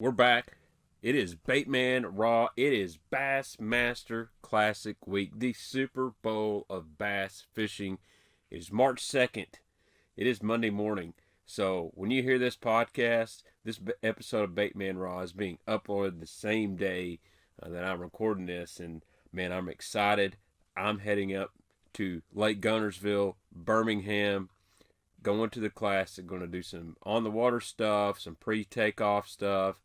We're back. It is Baitman Raw. It is Bassmaster Classic Week, the Super Bowl of bass fishing. It is March 2nd. It is Monday morning. So when you hear this podcast, this episode of Baitman Raw is being uploaded the same day that I'm recording this. And man, I'm excited. I'm heading up to Lake Gunnersville, Birmingham, going to the Classic. Going to do some on the water stuff, some pre-takeoff stuff,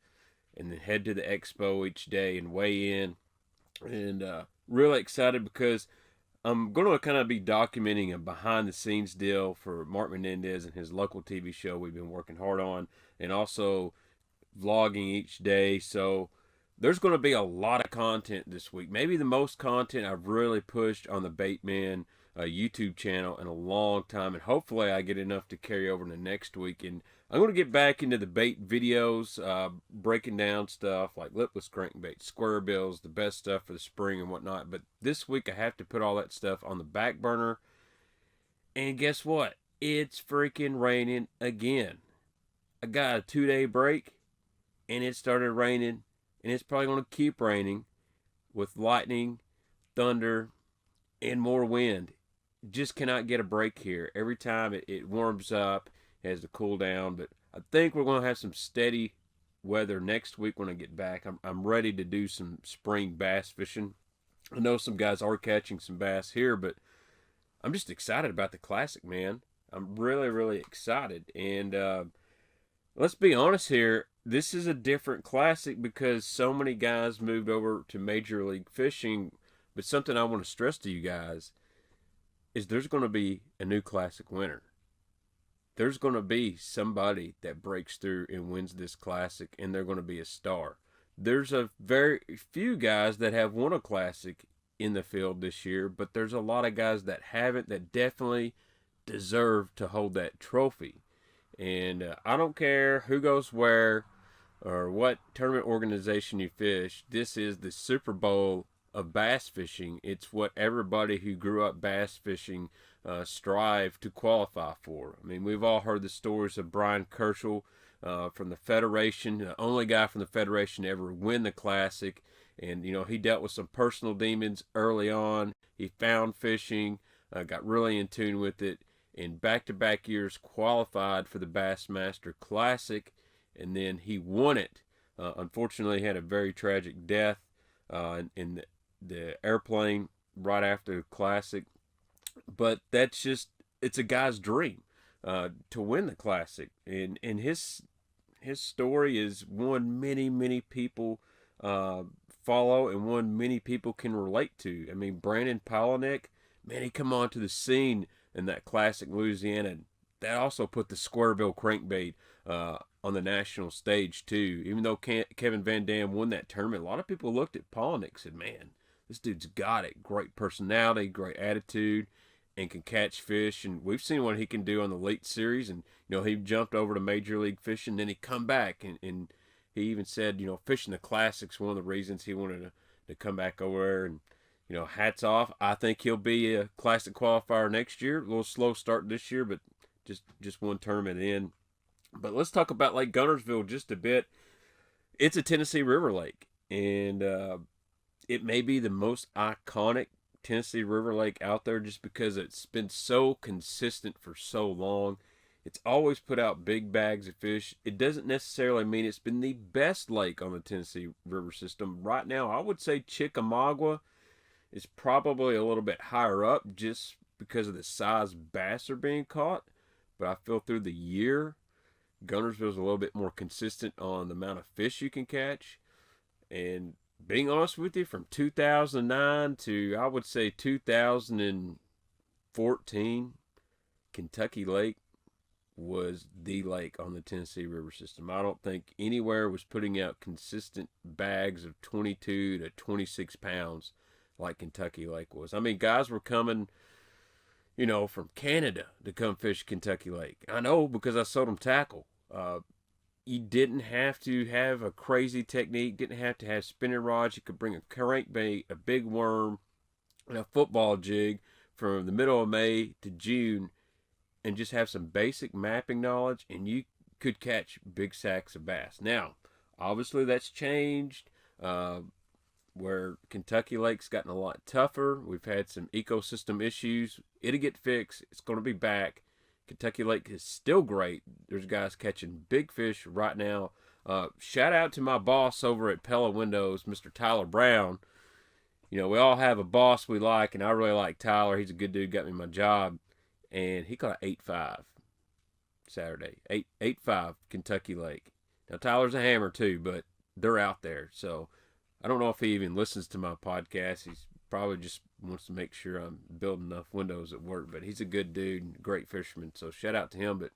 and then head to the expo each day and weigh in. And really excited because I'm going to kind of be documenting a behind the scenes deal for Mark Menendez and his local TV show we've been working hard on, and also vlogging each day. So there's going to be a lot of content this week. Maybe the most content I've really pushed on the Baitman YouTube channel in a long time, and hopefully I get enough to carry over to next week. And I'm going to get back into the bait videos, breaking down stuff like lipless crankbait, square bills, the best stuff for the spring and whatnot. But this week I have to put all that stuff on the back burner. And guess what? It's freaking raining again. I got a 2-day break, and it started raining, and it's probably going to keep raining with lightning, thunder, and more wind. Just cannot get a break here. Every time it warms up, it has to cool down. But I think we're going to have some steady weather next week when I get back. I'm ready to do some spring bass fishing. I know some guys are catching some bass here, but I'm just excited about the Classic, man. I'm really, really excited. And let's be honest here. This is a different Classic because so many guys moved over to Major League Fishing. But something I want to stress to you guys is there's going to be a new Classic winner. There's going to be somebody that breaks through and wins this Classic, and they're going to be a star. There's a very few guys that have won a Classic in the field this year, but there's a lot of guys that haven't, that definitely deserve to hold that trophy. And I don't care who goes where or what tournament organization you fish. This is the Super Bowl of bass fishing. It's what everybody who grew up bass fishing strive to qualify for. I mean, we've all heard the stories of Brian Kerschel from the Federation, the only guy from the Federation to ever win the Classic. And, you know, he dealt with some personal demons early on. He found fishing, got really in tune with it, and back-to-back years qualified for the Bassmaster Classic, and then he won it. Unfortunately, he had a very tragic death in the airplane right after the Classic. But that's just, it's a guy's dream to win the Classic. And his story is one many people follow, and one many people can relate to. I mean, Brandon Palaniuk, man, he come onto the scene in that Classic Louisiana. That also put the square bill crankbait on the national stage too. Even though Kevin Van Dam won that tournament, a lot of people looked at Palaniuk and said, man, this dude's got it. Great personality, great attitude, and can catch fish. And we've seen what he can do on the late series. And, you know, he jumped over to Major League Fishing, then he come back. And he even said, you know, fishing the Classic's one of the reasons he wanted to come back over there. And, you know, hats off. I think he'll be a Classic qualifier next year. A little slow start this year, but just one tournament in. But let's talk about Lake Gunnersville just a bit. It's a Tennessee River lake. And it may be the most iconic Tennessee River lake out there just because it's been so consistent for so long. It's always put out big bags of fish. It doesn't necessarily mean it's been the best lake on the Tennessee River system. Right now, I would say Chickamauga is probably a little bit higher up just because of the size bass are being caught. But I feel through the year, Gunnersville is a little bit more consistent on the amount of fish you can catch. And being honest with you, from 2009 to, I would say, 2014, Kentucky Lake was the lake on the Tennessee River system. I don't think anywhere was putting out consistent bags of 22 to 26 pounds like Kentucky Lake was. I mean, guys were coming, you know, from Canada to come fish Kentucky Lake. I know because I sold them tackle. You didn't have to have a crazy technique, didn't have to have spinning rods. You could bring a crankbait, a big worm, and a football jig from the middle of May to June and just have some basic mapping knowledge, and you could catch big sacks of bass. Now, Obviously, that's changed. Where Kentucky Lake's gotten a lot tougher. We've had some ecosystem issues. It'll get fixed. It's going to be back. Kentucky Lake is still great. There's guys catching big fish right now. Shout out to my boss over at Pella Windows, Mr. Tyler Brown. You know, we all have a boss we like, and I really like Tyler. He's a good dude, got me my job. And he caught 8.5 Saturday. 8.5 Kentucky Lake. Now, Tyler's a hammer too, but they're out there. So I don't know if he even listens to my podcast. He's probably just wants to make sure I'm building enough windows at work. But he's a good dude, great fisherman. So shout out to him. But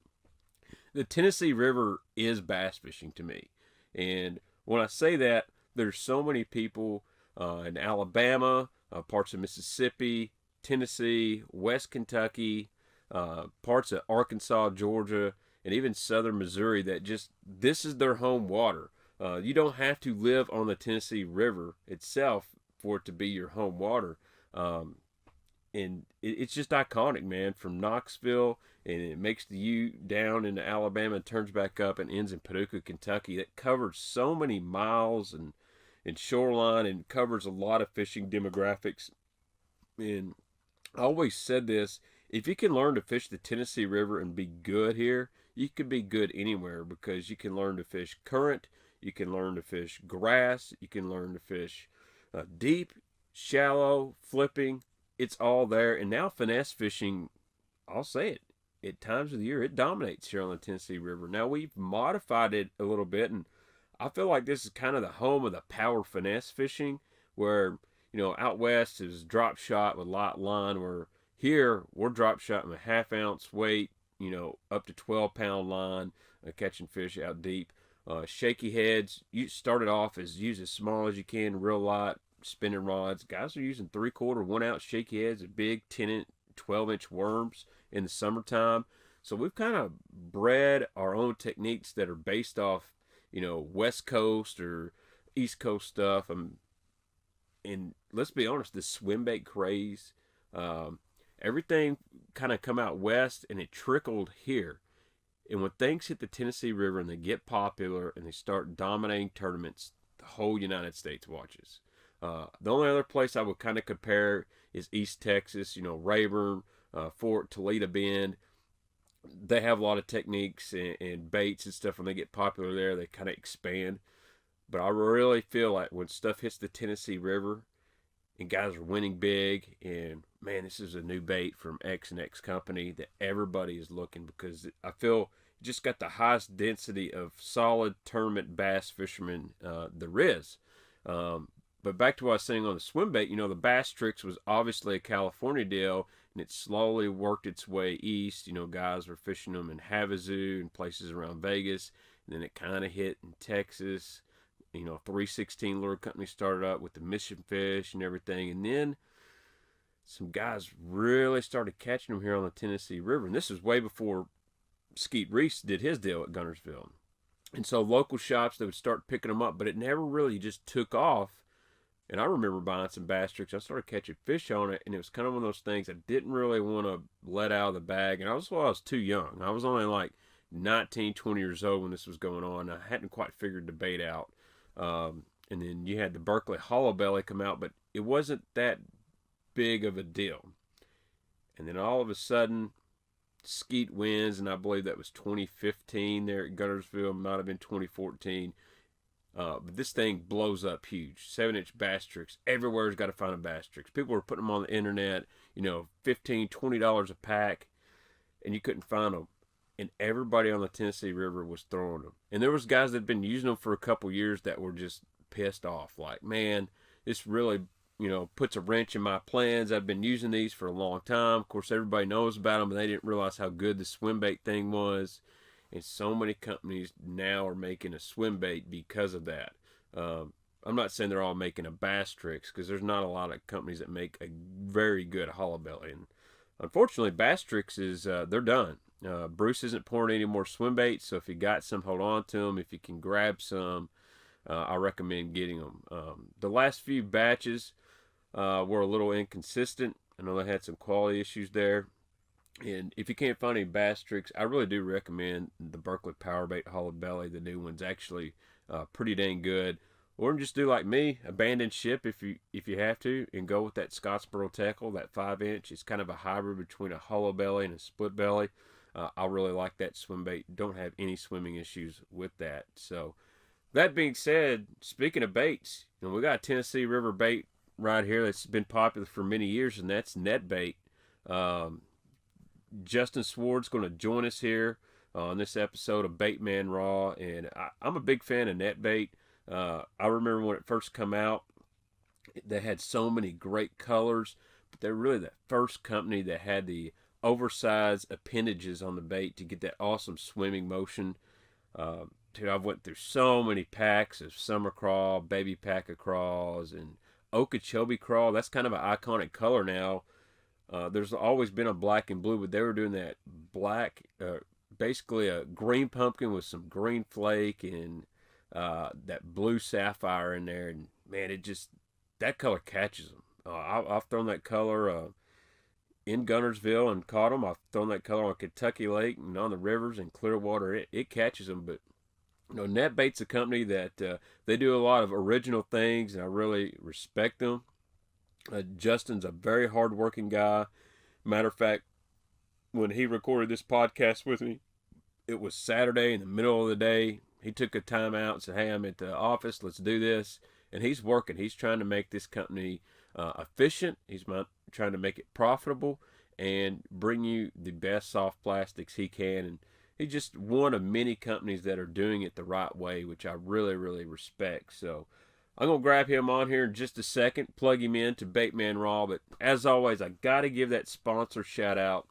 the Tennessee River is bass fishing to me. And when I say that, there's so many people in Alabama, parts of Mississippi, Tennessee, West Kentucky, parts of Arkansas, Georgia, and even southern Missouri that just, this is their home water. You don't have to live on the Tennessee River itself for it to be your home water. And it's just iconic, man, from Knoxville, and it makes the U down into Alabama and turns back up and ends in Paducah, Kentucky. That covers so many miles and shoreline and covers a lot of fishing demographics. And I always said this, if you can learn to fish the Tennessee River and be good here, you can be good anywhere, because you can learn to fish current, you can learn to fish grass, you can learn to fish deep, shallow, flipping. It's all there. And now finesse fishing, I'll say it, at times of the year, it dominates here on the Tennessee River. Now, we've modified it a little bit, and I feel like this is kind of the home of the power finesse fishing, where, you know, out west is drop shot with light line, where here we're drop shot with 1/2 ounce weight, you know, up to 12-pound line, catching fish out deep. Shaky heads, you started off as use as small as you can, real light, spinning rods. Guys are using 3/4, 1 ounce shaky heads, and big 10-inch, 12-inch worms in the summertime. So we've kind of bred our own techniques that are based off, you know, West Coast or East Coast stuff. And let's be honest, this swim bait craze, everything kind of come out west and it trickled here. And when things hit the Tennessee River and they get popular and they start dominating tournaments, the whole United States watches. The only other place I would kind of compare is East Texas, you know, Rayburn, Fort, Toledo Bend. They have a lot of techniques and baits and stuff. When they get popular there, they kind of expand. But I really feel like when stuff hits the Tennessee River and guys are winning big, and man, this is a new bait from X and X company that everybody is looking, because I feel it just got the highest density of solid tournament bass fishermen there is. But back to what I was saying on the swim bait, you know, the Bass Tricks was obviously a California deal, and it slowly worked its way east. You know, guys were fishing them in Havasu and places around Vegas, and then it kind of hit in Texas. You know, 316 Lure Company started up with the mission fish and everything, and then some guys really started catching them here on the Tennessee River, and this was way before Skeet Reese did his deal at Guntersville. And so local shops, they would start picking them up, but it never really just took off. And I remember buying some Bass Tricks. I started catching fish on it, and it was kind of one of those things I didn't really want to let out of the bag. And I was too young. I was only like 19, 20 years old when this was going on. I hadn't quite figured the bait out. And then you had the Berkeley Hollow Belly come out, but it wasn't that big of a deal. And then all of a sudden, Skeet wins, and I believe that was 2015 there at Guntersville. It might have been 2014. But this thing blows up huge. 7-inch Bass Tricks. Everywhere's got to find a Bass Tricks. People were putting them on the internet, you know, $15, $20 a pack, and you couldn't find them. And everybody on the Tennessee River was throwing them. And there was guys that had been using them for a couple years that were just pissed off. Like, man, this really, you know, puts a wrench in my plans. I've been using these for a long time. Of course, everybody knows about them, but they didn't realize how good the swim bait thing was. And so many companies now are making a swim bait because of that. I'm not saying they're all making a Bass Tricks, because there's not a lot of companies that make a very good hollow belly. And unfortunately, Bass Tricks is, they're done. Bruce isn't pouring any more swim baits, so if you got some, hold on to them. If you can grab some, I recommend getting them. The last few batches were a little inconsistent. I know they had some quality issues there. And if you can't find any Bass Tricks, I really do recommend the Berkeley Power Bait Hollow Belly. The new one's actually pretty dang good. Or just do like me, abandon ship if you have to, and go with that Scottsboro tackle, that 5-inch. It's kind of a hybrid between a hollow belly and a split belly. I really like that swim bait. Don't have any swimming issues with that. So that being said, speaking of baits, we got a Tennessee River bait right here that's been popular for many years, and that's Netbait. Um, Justin Sward's going to join us here on this episode of Baitman Raw, and I'm a big fan of Netbait. I remember when it first come out, they had so many great colors, but they're really the first company that had the oversized appendages on the bait to get that awesome swimming motion. Dude, I've went through so many packs of summer crawl, baby pack of crawls, and Okeechobee crawl. That's kind of an iconic color now. There's always been a black and blue, but they were doing that black, basically a green pumpkin with some green flake and that blue sapphire in there. And man, that color catches them. I've thrown that color in Gunnersville and caught them. I've thrown that color on Kentucky Lake and on the rivers and Clearwater. It catches them, but Netbait's a company that they do a lot of original things, and I really respect them. Justin's a very hardworking guy. Matter of fact, when he recorded this podcast with me, it was Saturday in the middle of the day. He took a time out and said, "Hey, I'm at the office. Let's do this." And he's working. He's trying to make this company efficient. He's trying to make it profitable and bring you the best soft plastics he can. And he's just one of many companies that are doing it the right way, which I really, really respect. So I'm going to grab him on here in just a second, plug him in to Baitman Raw. But as always, I got to give that sponsor shout out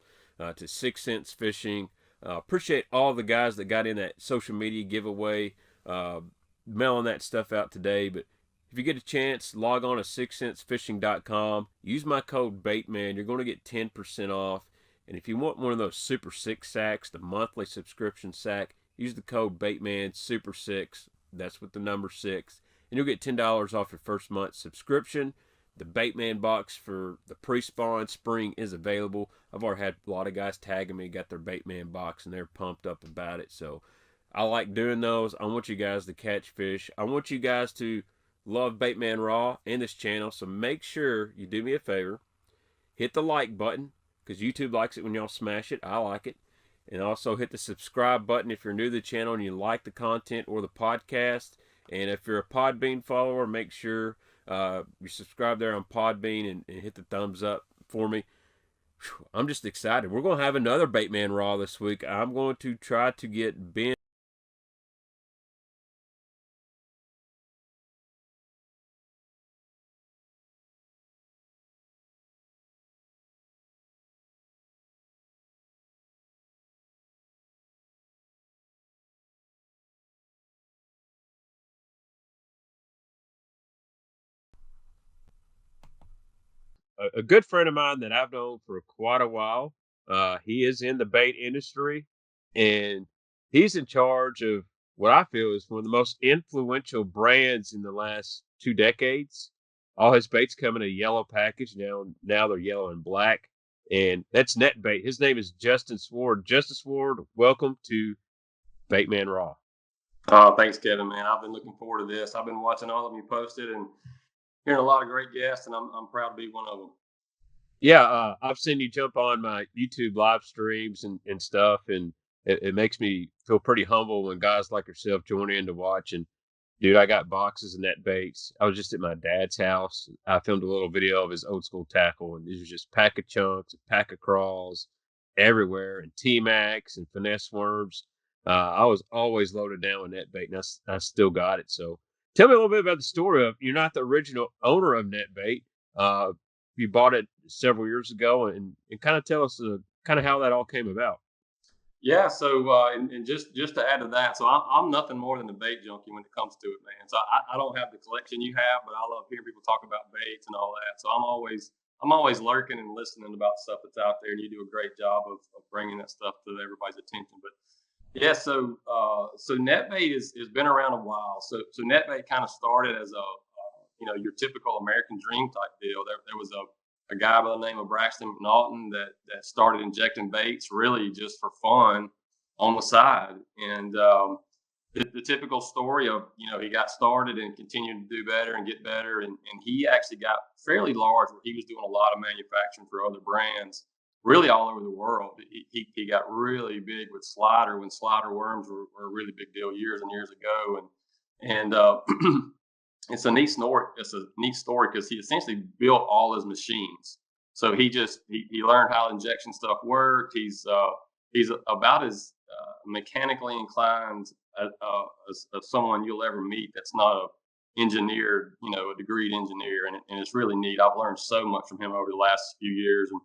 to 6 Cents Fishing. Appreciate all the guys that got in that social media giveaway, mailing that stuff out today. But if you get a chance, log on to 6centsfishing.com. Use my code BAITMAN. You're going to get 10% off. And if you want one of those Super 6 sacks, the monthly subscription sack, use the code BAITMAN Super 6. That's with the number 6. And you'll get $10 off your first month subscription. The Baitman box for the pre-spawn spring is available. I've already had a lot of guys tagging me, got their Baitman box, and they're pumped up about it. So I like doing those. I want you guys to catch fish. I want you guys to love Baitman Raw and this channel. So make sure you do me a favor. Hit the like button, because YouTube likes it when y'all smash it. I like it. And also hit the subscribe button if you're new to the channel and you like the content or the podcast. And if you're a Podbean follower, make sure you subscribe there on Podbean and hit the thumbs up for me. I'm just excited. We're going to have another Baitman Raw this week. I'm going to try to get Ben. A good friend of mine that I've known for quite a while. He is in the bait industry, and he's in charge of what I feel is one of the most influential brands in the last 2 decades. All his baits come in a yellow package now. Now they're yellow and black, and that's Netbait. His name is Justin Sward. Justin Sward, welcome to Baitman Raw. Thanks, Kevin, man. I've been looking forward to this. I've been watching all of them you posted and hearing a lot of great guests, and I'm proud to be one of them. Yeah, I've seen you jump on my YouTube live streams and stuff, and it makes me feel pretty humble when guys like yourself join in to watch. And dude, I got boxes of net baits. I was just at my dad's house. I filmed a little video of his old school tackle, and these are just pack of chunks, a pack of crawls everywhere, and T-Max and finesse worms. I was always loaded down with net bait, and I still got it. So tell me a little bit about the story of you're not the original owner of Netbait. You bought it several years ago, and kind of tell us kind of how that all came about. Yeah, so and just to add to that, so I'm nothing more than a bait junkie when it comes to it, man. So I don't have the collection you have, but I love hearing people talk about baits and all that. So I'm always lurking and listening about stuff that's out there, and you do a great job of bringing that stuff to everybody's attention. But yeah, so Netbait has been around a while. So Netbait kind of started as a your typical American dream type deal. There was a guy by the name of Braxton McNaughton that started injecting baits really just for fun on the side. And the typical story of, he got started and continued to do better and get better. And he actually got fairly large where he was doing a lot of manufacturing for other brands, really all over the world. He got really big with slider when slider worms were a really big deal years and years ago. And it's a neat story. It's a neat story because he essentially built all his machines. So he learned how injection stuff worked. He's about as mechanically inclined as someone you'll ever meet. That's not a engineered, a degreed engineer, and it's really neat. I've learned so much from him over the last few years, and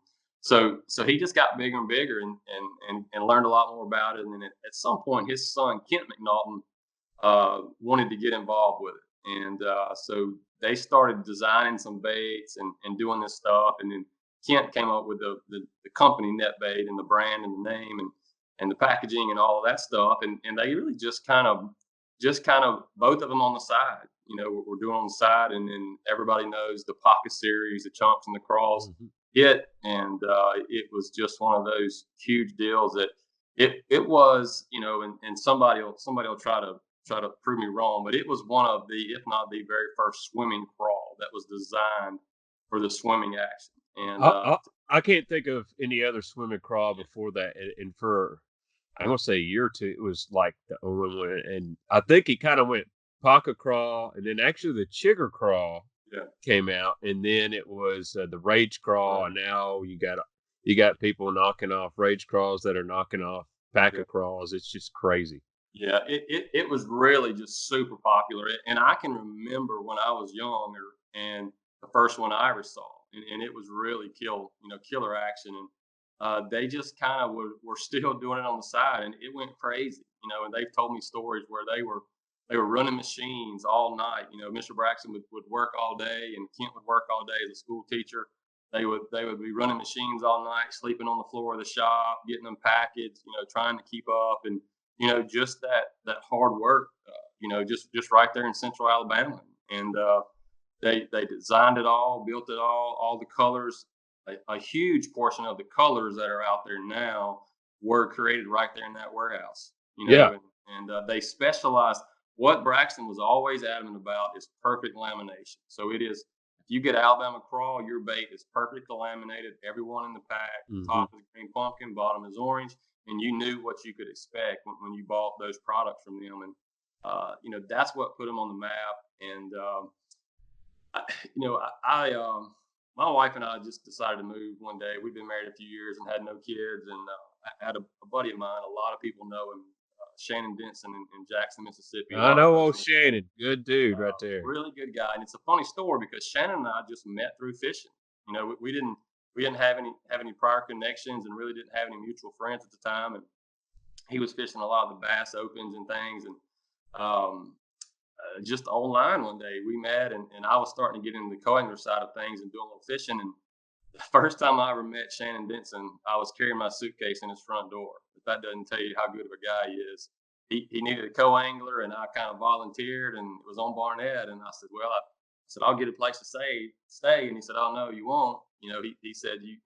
so he just got bigger and bigger, and learned a lot more about it. And then at some point, his son Kent McNaughton wanted to get involved with it, and so they started designing some baits and doing this stuff, and then Kent came up with the company Netbait and the brand and the name and the packaging and all of that stuff, and they really just kind of both of them on the side, we're doing on the side, and then everybody knows the Pocket series, the Chunks and the Craws hit, and it was just one of those huge deals that it was, and somebody will try to prove me wrong, but it was one of the, if not the very first swimming crawl that was designed for the swimming action. And I can't think of any other swimming crawl before that. And for, I'm going to say a year or two, it was like the only one. And I think he kind of went pocket crawl, and then actually the chigger crawl came out. And then it was the rage crawl. And now you got people knocking off rage crawls that are knocking off packet crawls. It's just crazy. Yeah, it was really just super popular. And I can remember when I was younger and the first one I ever saw, and it was really killer action. And they just kind of were still doing it on the side, and it went crazy, and they've told me stories where they were running machines all night. Mr. Braxton would work all day, and Kent would work all day as a school teacher. They would be running machines all night, sleeping on the floor of the shop, getting them packaged, trying to keep up. And just that hard work, just right there in Central Alabama. And they designed it all, built it all the colors. A huge portion of the colors that are out there now were created right there in that warehouse. And they specialized. What Braxton was always adamant about is perfect lamination. So it is, if you get Alabama crawl, your bait is perfectly laminated. Everyone in the pack, top is green pumpkin, bottom is orange. And you knew what you could expect when you bought those products from them. And, that's what put them on the map. And, my wife and I just decided to move one day. We've been married a few years and had no kids. And I had a buddy of mine, a lot of people know him, Shannon Denson in Jackson, Mississippi. I know old Shannon. Good dude right there. Really good guy. And it's a funny story because Shannon and I just met through fishing. We didn't have any prior connections and really didn't have any mutual friends at the time. And he was fishing a lot of the Bass Opens and things. And just online one day we met, and I was starting to get into the co-angler side of things and doing a little fishing. And the first time I ever met Shannon Denson, I was carrying my suitcase in his front door. If that doesn't tell you how good of a guy he is. He needed a co-angler, and I kind of volunteered, and it was on Barnett. And I said, well, I said, I'll get a place to stay. And he said, oh, no, you won't. He said, you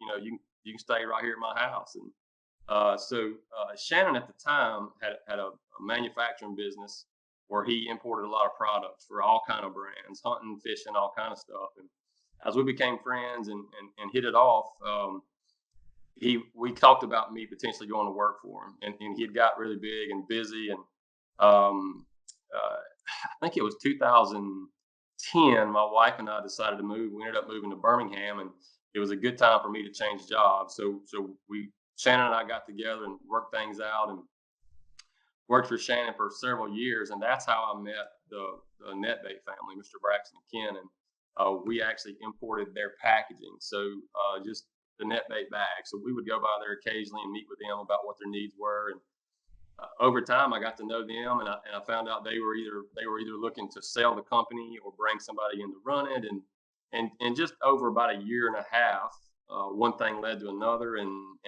can stay right here at my house. And so Shannon at the time had a manufacturing business where he imported a lot of products for all kind of brands, hunting, fishing, all kind of stuff. And as we became friends and hit it off, we talked about me potentially going to work for him. And he had got really big and busy. And I think it was 2010, my wife and I decided to move. We ended up moving to Birmingham, and it was a good time for me to change jobs. So Shannon and I got together and worked things out, and worked for Shannon for several years. And that's how I met the Netbait family, Mr. Braxton and Ken. And we actually imported their packaging. So just the Netbait bag. So we would go by there occasionally and meet with them about what their needs were. And over time, I got to know them, and I found out they were either looking to sell the company or bring somebody in to run it. And just over about a year and a half, one thing led to another. And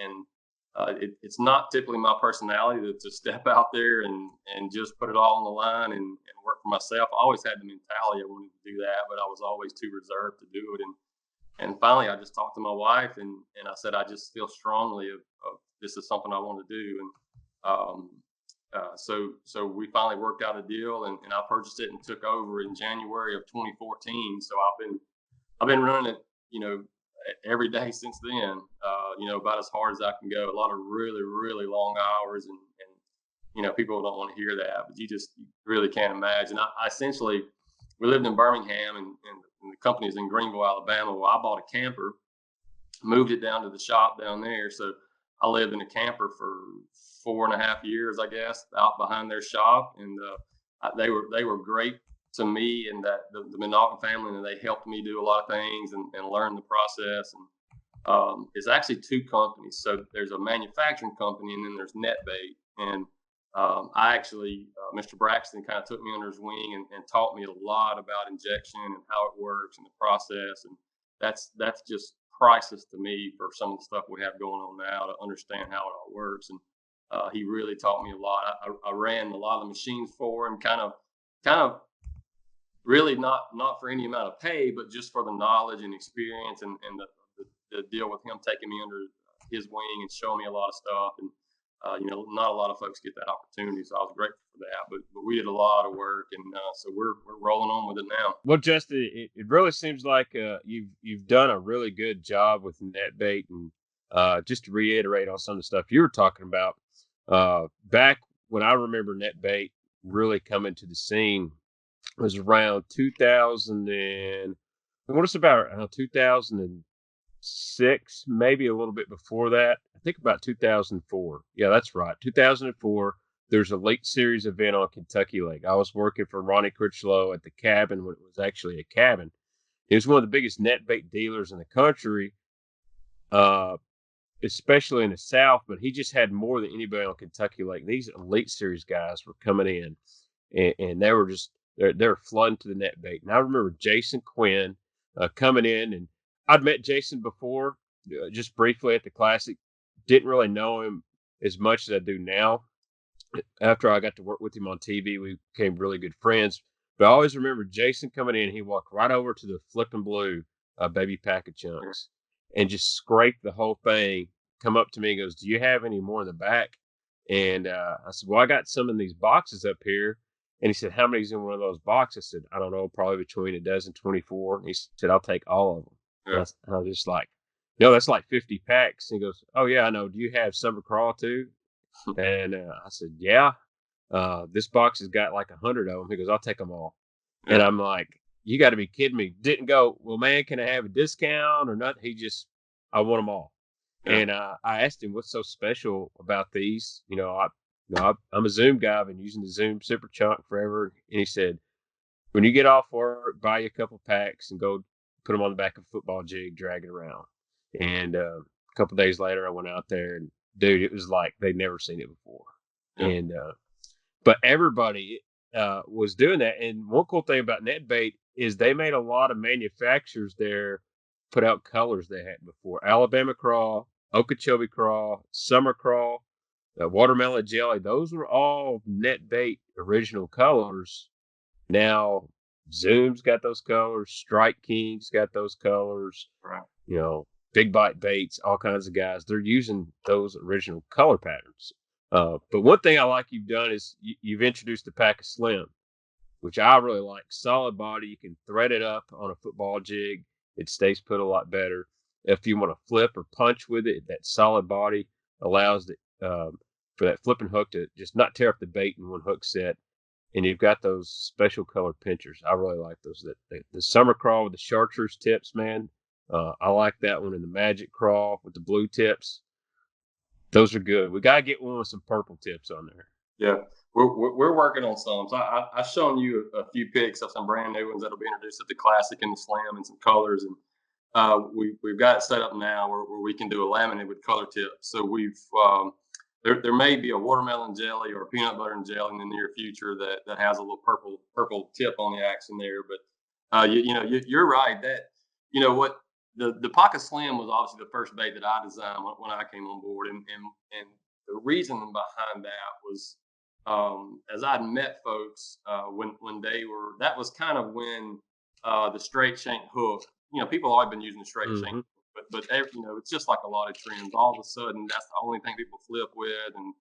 it's not typically my personality to step out there and just put it all on the line and work for myself. I always had the mentality I wanted to do that, but I was always too reserved to do it. And finally, I just talked to my wife, and I said, I just feel strongly of this is something I want to do. And So we finally worked out a deal, and I purchased it and took over in January of 2014. So I've been running it, every day since then. About as hard as I can go. A lot of really, really long hours, and people don't want to hear that, but you really can't imagine. I essentially, we lived in Birmingham, and the company's in Greenville, Alabama. Well, I bought a camper, moved it down to the shop down there. So I lived in a camper for 4.5 years, I guess, out behind their shop, and they were great to me, and that the Minogue family, and they helped me do a lot of things and learn the process. And it's actually two companies. So there's a manufacturing company, and then there's Netbait. And I actually, Mr. Braxton kind of took me under his wing and taught me a lot about injection and how it works and the process. And that's just priceless to me for some of the stuff we have going on now, to understand how it all works. And he really taught me a lot. I ran a lot of the machines for him, kind of really not for any amount of pay, but just for the knowledge and experience, and the deal with him taking me under his wing and showing me a lot of stuff. And not a lot of folks get that opportunity, so I was grateful for that. But we did a lot of work, and so we're rolling on with it now. Well, Justin, it really seems like you've done a really good job with Netbait, and just to reiterate on some of the stuff you were talking about, back when I remember Netbait really coming to the scene was around 2000 and what is about 2006, maybe a little bit before that. I think about 2004. Yeah, that's right. 2004. There's a Lake Series event on Kentucky Lake. I was working for Ronnie Critchlow at the cabin when it was actually a cabin. He was one of the biggest net bait dealers in the country, especially in the South, but he just had more than anybody on Kentucky Lake. These Elite Series guys were coming in, and they were just they're flooding to the net bait. And I remember Jason Quinn coming in, and I'd met Jason before, just briefly at the Classic. Didn't really know him as much as I do now. After I got to work with him on TV, we became really good friends. But I always remember Jason coming in. He walked right over to the Flippin' Blue baby pack of chunks and just scraped the whole thing. Come up to me and goes, "Do you have any more in the back?" And I said, "Well, I got some in these boxes up here." And he said, "How many's in one of those boxes?" I said, "I don't know, probably between a dozen, 24. And he said, "I'll take all of them." Yeah. And I was just like, "No, that's like 50 packs." And he goes, "Oh, yeah, I know. Do you have summer crawl too?" And I said, "Yeah. This box has got like 100 of them." He goes, "I'll take them all." Yeah. And I'm like, "You got to be kidding me." Didn't go, "Well, man, can I have a discount or not?" He just, "I want them all." Yeah. And I asked him, "What's so special about these?" I'm a Zoom guy. I've been using the Zoom Super Chunk forever. And he said, "When you get off work, buy you a couple packs and go put them on the back of a football jig, drag it around." And a couple days later, I went out there, and dude, it was like they'd never seen it before. Yeah. And but everybody was doing that. And one cool thing about Netbait is they made a lot of manufacturers there put out colors they hadn't before. Alabama Crawl, Okeechobee Crawl, Summer Crawl, Watermelon Jelly. Those were all Netbait original colors. Now Zoom's got those colors. Strike King's got those colors. Right. Big Bite Baits, all kinds of guys, they're using those original color patterns. But one thing I like you've done is you've introduced the Pack of Slim, which I really like. Solid body. You can thread it up on a football jig. It stays put a lot better. If you want to flip or punch with it, that solid body allows for that flipping hook to just not tear up the bait in one hook set. And you've got those special colored pinchers. I really like those. The Summer Crawl with the chartreuse tips, man. I like that one. And the Magic Crawl with the blue tips. Those are good. We got to get one with some purple tips on there. Yeah, we're working on some. So I've shown you a few pics of some brand new ones that'll be introduced at the Classic and the Slam, and some colors. And we've got it set up now where we can do a laminate with color tips. So there may be a watermelon jelly or a peanut butter and jelly in the near future that has a little purple tip on the action there. But you're right that what. The Pocket Slim was obviously the first bait that I designed when I came on board, and the reason behind that was as I'd met folks when they were, that was kind of when the straight shank hook, people always been using the straight shank, but it's just like a lot of trends. All of a sudden, that's the only thing people flip with, and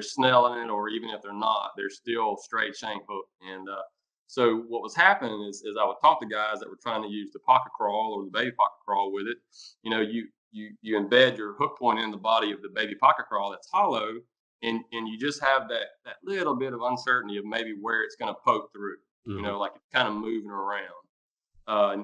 snelling it, or even if they're not, they're still straight shank hook. And so what was happening is I would talk to guys that were trying to use the pocket crawl or the baby pocket crawl with it. You know, you embed your hook point in the body of the baby pocket crawl that's hollow, and you just have that little bit of uncertainty of maybe where it's going to poke through. Mm-hmm. You know, like it's kind of moving around.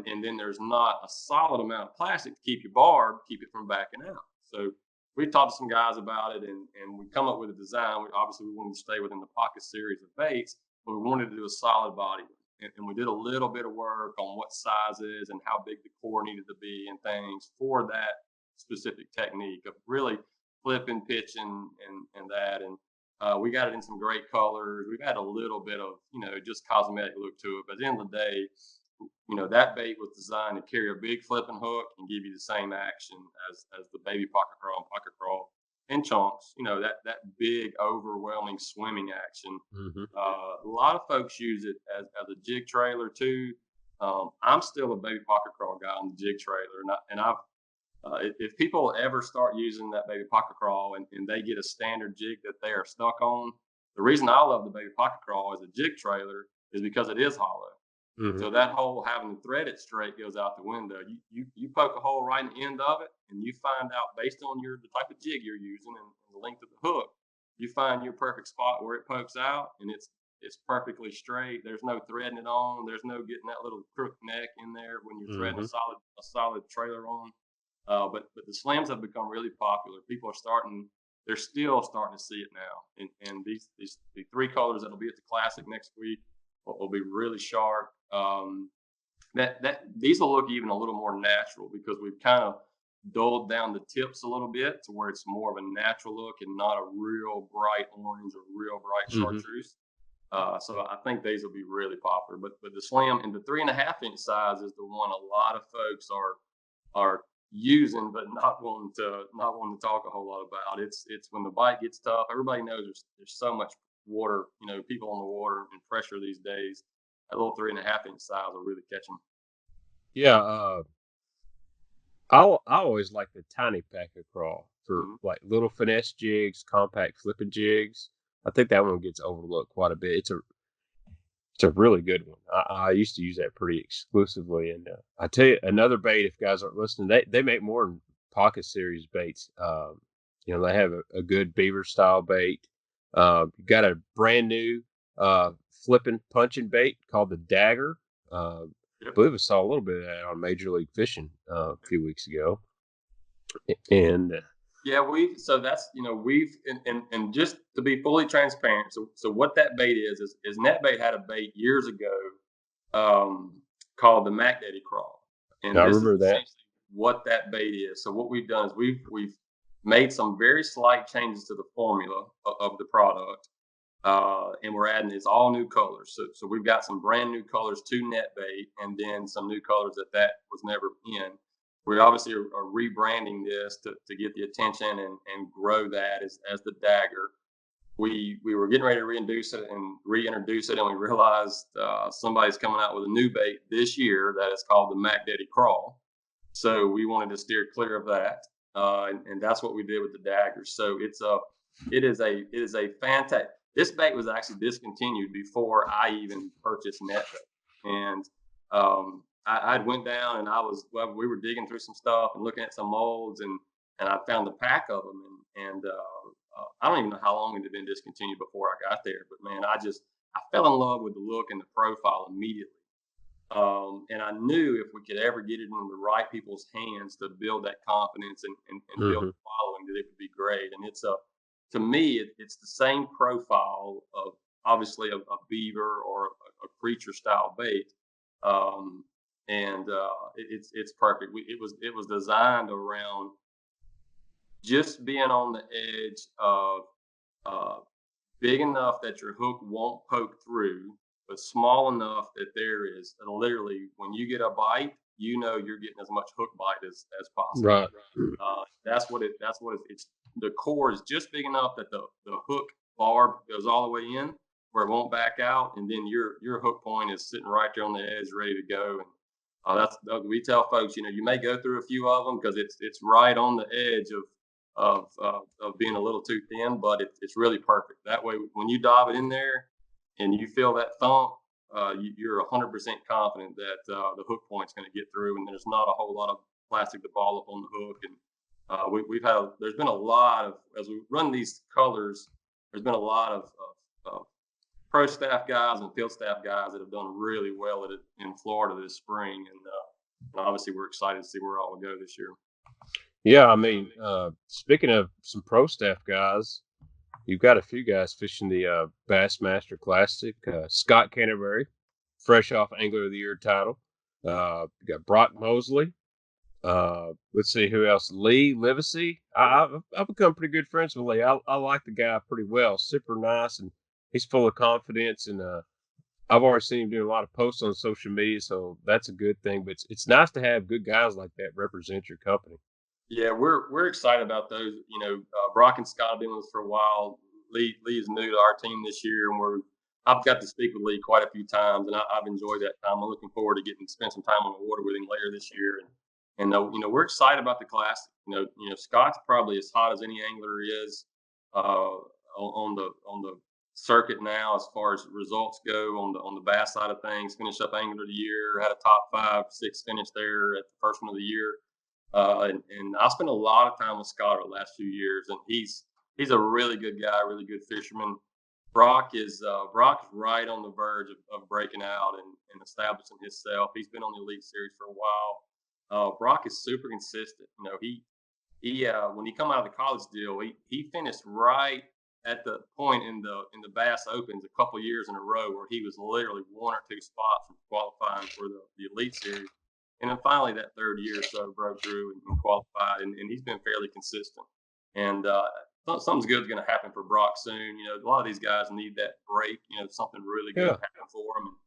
And then there's not a solid amount of plastic to keep your barb, keep it from backing out. So we talked to some guys about it, and we come up with a design. We wanted to stay within the pocket series of baits, but we wanted to do a solid body. And we did a little bit of work on what sizes and how big the core needed to be and things for that specific technique of really flipping, pitching, and that. And we got it in some great colors. We've had a little bit of, just cosmetic look to it. But at the end of the day, that bait was designed to carry a big flipping hook and give you the same action as the baby pocket crawl and pocket crawl in chunks. That big, overwhelming swimming action. Mm-hmm. A lot of folks use it as a jig trailer too. I'm still a baby pocket crawl guy on the jig trailer, and if people ever start using that baby pocket crawl and they get a standard jig that they are stuck on, the reason I love the baby pocket crawl as a jig trailer is because it is hollow. Mm-hmm. So that whole having to thread it straight goes out the window. You poke a hole right in the end of it, and you find out based on the type of jig you're using and the length of the hook, you find your perfect spot where it pokes out, and it's perfectly straight. There's no threading it on. There's no getting that little crook neck in there when you're threading a solid trailer on. But the slams have become really popular. People they're still starting to see it now. And these the 3 colors that'll be at the Classic next week will be really sharp. These will look even a little more natural because we've kind of dulled down the tips a little bit to where it's more of a natural look and not a real bright orange or real bright chartreuse. So I think these will be really popular. But the slam in the 3.5-inch size is the one a lot of folks are using, but not wanting to talk a whole lot about. It's when the bite gets tough. Everybody knows there's so much water, people on the water and pressure these days. That little 3.5-inch size will really catch them. Yeah, I always like the tiny packet crawl for like little finesse jigs, compact flipping jigs. I think that one gets overlooked quite a bit. It's a really good one. I used to use that pretty exclusively. And I tell you another bait, if guys aren't listening, they make more than pocket series baits. They have a good beaver style bait. Got a brand new flipping punching bait called the Dagger. I believe I saw a little bit of that on Major League Fishing a few weeks ago. And we've and just to be fully transparent, so what that bait is Netbait had a bait years ago called the Mac Daddy Crawl. And I remember that. What that bait is. So what we've done is we've made some very slight changes to the formula of the product. And we're adding these all new colors. So we've got some brand new colors to Netbait, and then some new colors that was never in. We obviously are rebranding this to get the attention and grow that as the Dagger. We were getting ready to reintroduce it, and we realized somebody's coming out with a new bait this year that is called the Mac Daddy Crawl. So we wanted to steer clear of that, and that's what we did with the Dagger. So it is a fantastic. This bait was actually discontinued before I even purchased Netbait. And I went down and we were digging through some stuff and looking at some molds, and I found a pack of them. And I don't even know how long it had been discontinued before I got there. But man, I fell in love with the look and the profile immediately. And I knew if we could ever get it in the right people's hands to build that confidence and build a following, that it would be great. And to me, it's the same profile of obviously a beaver or a creature style bait, and it's perfect. It was designed around just being on the edge of big enough that your hook won't poke through, but small enough that there is literally when you get a bite, you're getting as much hook bite as possible. Right. That's what it's. The core is just big enough that the hook barb goes all the way in where it won't back out, and then your hook point is sitting right there on the edge, ready to go. And we tell folks, you may go through a few of them because it's right on the edge of being a little too thin, but it's really perfect. That way, when you dive it in there and you feel that thump, you're 100% confident that the hook point's going to get through, and there's not a whole lot of plastic to ball up on the hook. And there's been a lot of, as we run these colors, there's been a lot of pro staff guys and field staff guys that have done really well at it in Florida this spring, and obviously we're excited to see where all will go this year. Yeah, I mean, speaking of some pro staff guys, you've got a few guys fishing the Bassmaster Classic. Scott Canterbury, fresh off Angler of the Year title. You got Brock Mosley. Let's see who else. Lee Livesey. I've become pretty good friends with Lee. I like the guy pretty well. Super nice, and he's full of confidence. And I've already seen him doing a lot of posts on social media, so that's a good thing. But it's nice to have good guys like that represent your company. Yeah, we're excited about those. Brock and Scott have been with us for a while. Lee is new to our team this year, and I've got to speak with Lee quite a few times, and I've enjoyed that time. I'm looking forward to getting to spend some time on the water with him later this year, and we're excited about the Classic. Scott's probably as hot as any angler is on the circuit now as far as results go on the bass side of things. Finished up Angler of the Year, had a top 5-6 finish there at the first one of the year. And I spent a lot of time with Scott over the last few years, and he's a really good guy, really good fisherman. Brock is right on the verge of breaking out and establishing himself. He's been on the Elite Series for a while. Brock is super consistent. He when he come out of the college deal, he finished right at the point in the Bass Opens a couple years in a row where he was literally 1 or 2 spots from qualifying for the Elite Series. And then finally, that third year or so broke through and qualified, and he's been fairly consistent. And something's good is going to happen for Brock soon. A lot of these guys need that break. Something really good to happen for them.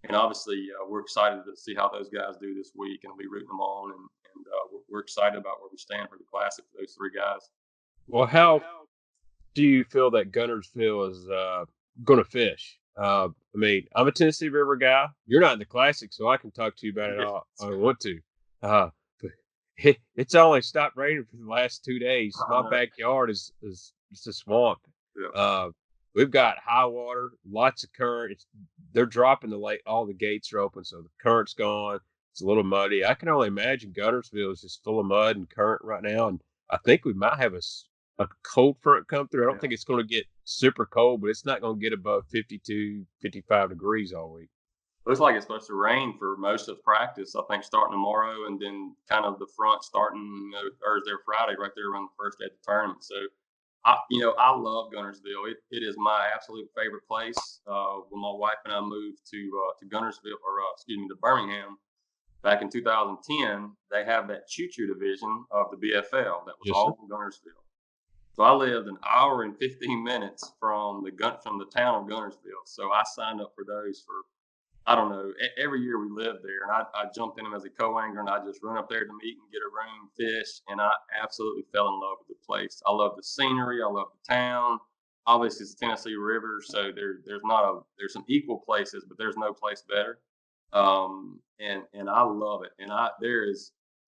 And obviously, we're excited to see how those guys do this week, and we'll be rooting them on. And we're excited about where we stand for the Classic for those 3 guys. Well, how do you feel that Guntersville is going to fish? I mean, I'm a Tennessee River guy. You're not in the Classic, so I can talk to you about it all I want to. But it's only stopped raining for the last 2 days. My backyard is a swamp. Yeah. We've got high water, lots of current. They're dropping the lake. All the gates are open, so the current's gone. It's a little muddy. I can only imagine Guntersville is just full of mud and current right now. And I think we might have a cold front come through. I don't think it's going to get super cold, but it's not going to get above 52, 55 degrees all week. Looks like it's supposed to rain for most of practice, I think, starting tomorrow, and then kind of the front starting Thursday or Friday right there around the first day of the tournament. So, I love Guntersville. It is my absolute favorite place. When my wife and I moved to Guntersville, to Birmingham, back in 2010, they have that choo-choo division of the BFL that was all from Guntersville. So I lived an hour and 15 minutes from the town of Guntersville. So I signed up for those for, I don't know, every year we lived there. And I jumped in them as a co-angler, and I just run up there to meet and get a room, fish. And I absolutely fell in love with the place. I love the scenery. I love the town. Obviously, it's the Tennessee River, so there's some equal places, but there's no place better. And I love it. And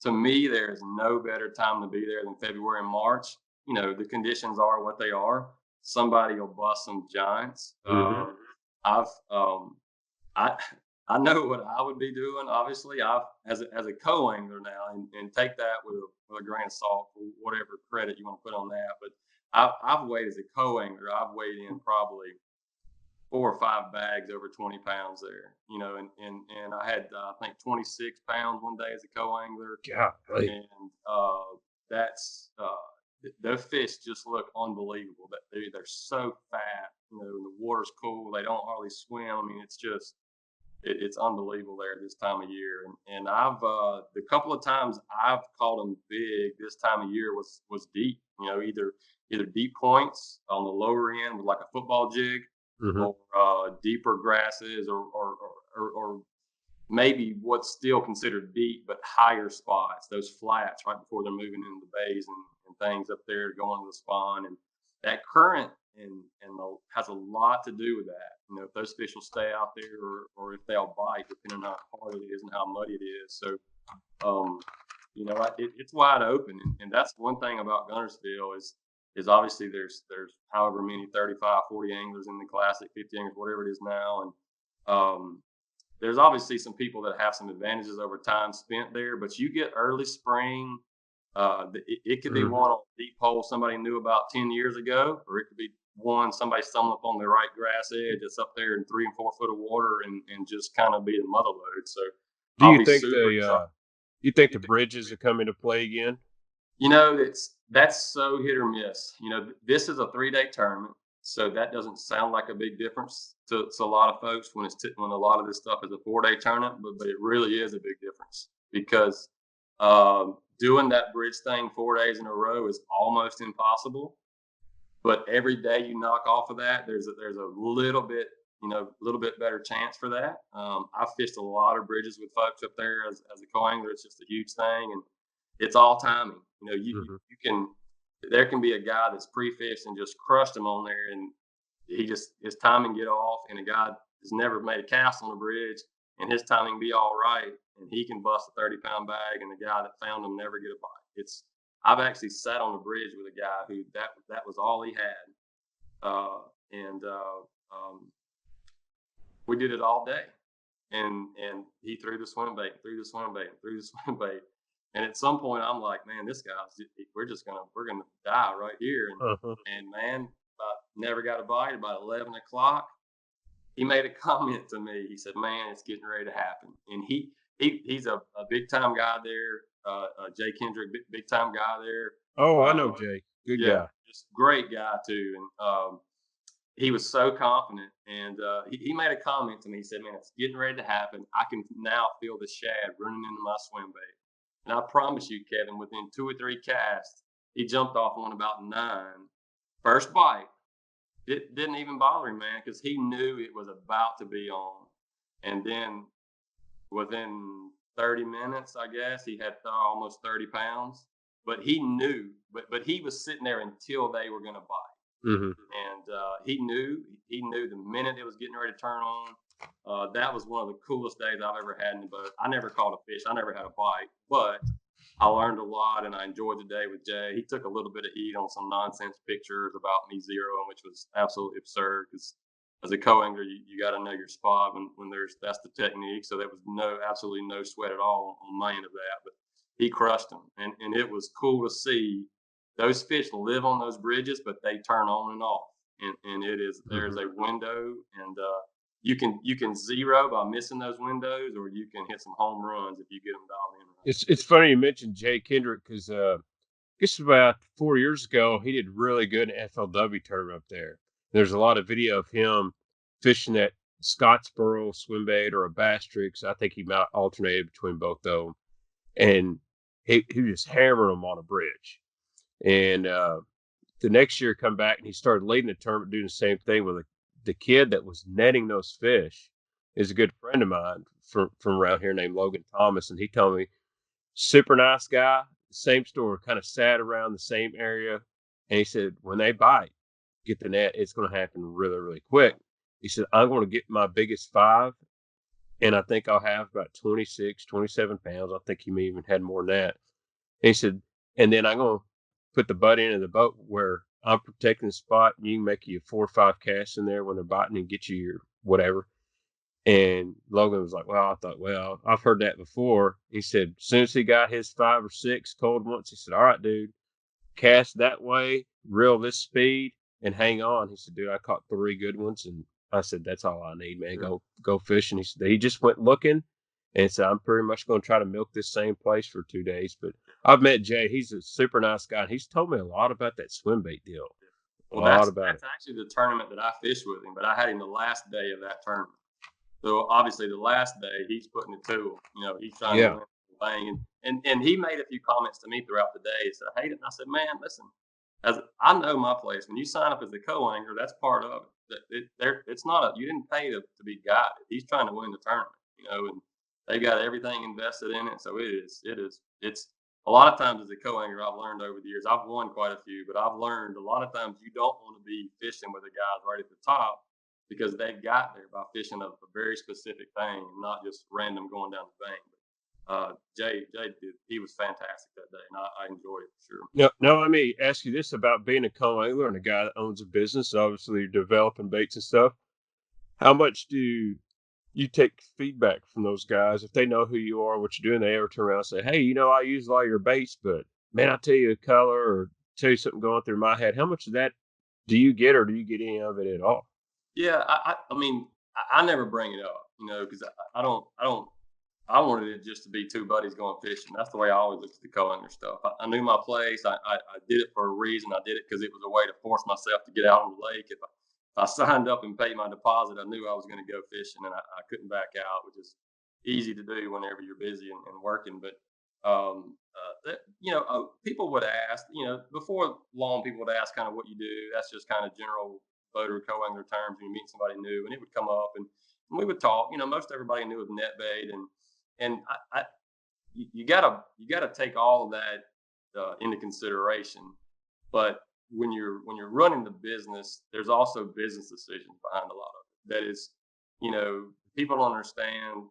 to me, there is no better time to be there than February and March. The conditions are what they are. Somebody will bust some giants. Mm-hmm. I know what I would be doing. Obviously, as a co-angler now, and take that with a grain of salt for whatever credit you want to put on that. But I've weighed as a co-angler. I've weighed in probably 4 or 5 bags over 20 pounds there. And I had I think 26 pounds one day as a co-angler. Golly. And that's. Those fish just look unbelievable. They're so fat. The water's cool. They don't hardly swim. I mean, it's unbelievable there this time of year. And I've the couple of times I've caught them big this time of year was deep. Either deep points on the lower end with like a football jig, mm-hmm. or deeper grasses, or maybe what's still considered deep but higher spots, those flats right before they're moving into the bays and things up there going to the spawn. And that current and has a lot to do with that. If those fish will stay out there or if they'll bite, depending on how hard it is and how muddy it is. So, it's wide open, and that's one thing about Guntersville is obviously there's however many 35, 40 anglers in the classic, 50 anglers, whatever it is now, and there's obviously some people that have some advantages over time spent there, but you get early spring. It could be one on a deep hole somebody knew about 10 years ago, or it could be one somebody stumbled up on the right grass edge that's up there in 3 and 4 foot of water and just kind of be the mother load. So do you think the bridges are coming to play again? That's so hit or miss. This is a 3-day tournament, so that doesn't sound like a big difference to a lot of folks when when a lot of this stuff is a 4-day tournament, but it really is a big difference because doing that bridge thing 4 days in a row is almost impossible. But every day you knock off of that, there's a little bit better chance for that. I've fished a lot of bridges with folks up there as a co-angler. It's just a huge thing, and it's all timing. You can. There can be a guy that's pre-fished and just crushed him on there, and his timing get off, and a guy has never made a cast on a bridge, and his timing be all right, and he can bust a 30-pound bag, and the guy that found him never get a bite. I've actually sat on a bridge with a guy who that was all he had, and we did it all day, and he threw the swim bait, and at some point I'm like, man, this guy's we're gonna die right here, and man, never got a bite. About 11 o'clock, he made a comment to me. He said, man, it's getting ready to happen, and he's a big time guy there. Jay Kendrick, big time guy there. Oh, I know Jay. Good guy. Just great guy too. And he was so confident. And he made a comment to me. He said, man, it's getting ready to happen. I can now feel the shad running into my swim bait. And I promise you, Kevin, within 2 or 3 casts, he jumped off on about 9. First bite. It didn't even bother him, man, because he knew it was about to be on. And then within 30 minutes, I guess, he had almost 30 pounds. But he knew, but he was sitting there until they were going to bite. Mm-hmm. And he knew the minute it was getting ready to turn on. That was one of the coolest days I've ever had in the boat. I never caught a fish. I never had a bite, but I learned a lot, and I enjoyed the day with Jay. He took a little bit of heat on some nonsense pictures about me zeroing, which was absolutely absurd because as a co-angler, you got to know your spot when that's the technique. So there was absolutely no sweat at all on my end of that, but he crushed them. And it was cool to see those fish live on those bridges, but they turn on and off. And there's a window, and you can zero by missing those windows, or you can hit some home runs if you get them dialed in right. It's funny you mentioned Jay Kendrick because I guess about 4 years ago he did really good in FLW tournament up there. There's a lot of video of him fishing that Scottsboro swim bait or a bass tricks. I think he alternated between both of them, and he was hammering them on a bridge. And the next year, come back and he started leading the tournament, doing the same thing with the kid that was netting those fish. Is a good friend of mine from around here named Logan Thomas, and he told me, super nice guy, same story, kind of sat around the same area, and he said when they bite, get the net, it's going to happen really, really quick. He said, I'm going to get my biggest 5, and I think I'll have about 26, 27 pounds. I think he may even had more than that. And he said, and then I'm going to put the butt end of the boat where I'm protecting the spot. You can make you 4 or 5 casts in there when they're biting and get you your whatever. And Logan was like, well, I thought, well, I've heard that before. He said, as soon as he got his 5 or 6 cold once, he said, all right, dude, cast that way, reel this speed, and hang on. He said, dude, I caught 3 good ones. And I said, that's all I need, man. Sure. Go fishing. He said, he just went looking and said, I'm pretty much going to try to milk this same place for 2 days. But I've met Jay. He's a super nice guy. And he's told me a lot about that swim bait deal. Well, that's actually the tournament that I fished with him, but I had him the last day of that tournament. So obviously the last day he's putting it to him. He's trying to win the thing. And he made a few comments to me throughout the day. He said, I hate it. And I said, man, listen, as I know my place. When you sign up as a co-angler, that's part of it. It's not you didn't pay to be guided. He's trying to win the tournament, and they've got everything invested in it. So it's a lot of times as a co-angler, I've learned over the years, I've won quite a few, but I've learned a lot of times you don't want to be fishing with the guys right at the top because they got there by fishing a very specific thing, not just random going down the bank. Jay he was fantastic that day, and I enjoyed it for sure. Now, let me ask you this about being a co-angler and a guy that owns a business. Obviously, you're developing baits and stuff. How much do you take feedback from those guys if they know who you are, what you're doing? They ever turn around and say, "Hey, I use a lot of your baits, but man, I tell you a color or tell you something going through my head." How much of that do you get, or do you get any of it at all? Yeah, I mean, I never bring it up, because I wanted it just to be two buddies going fishing. That's the way I always looked at the co-angler stuff. I knew my place. I did it for a reason. I did it because it was a way to force myself to get out on the lake. If I signed up and paid my deposit, I knew I was going to go fishing, and I couldn't back out, which is easy to do whenever you're busy and working. But people would ask, before long, people would ask kind of what you do. That's just kind of general boater co-angler terms when you meet somebody new, and it would come up, and we would talk. Most everybody knew of Netbait, and you gotta take all of that into consideration. But when you're running the business, there's also business decisions behind a lot of it. That is, people don't understand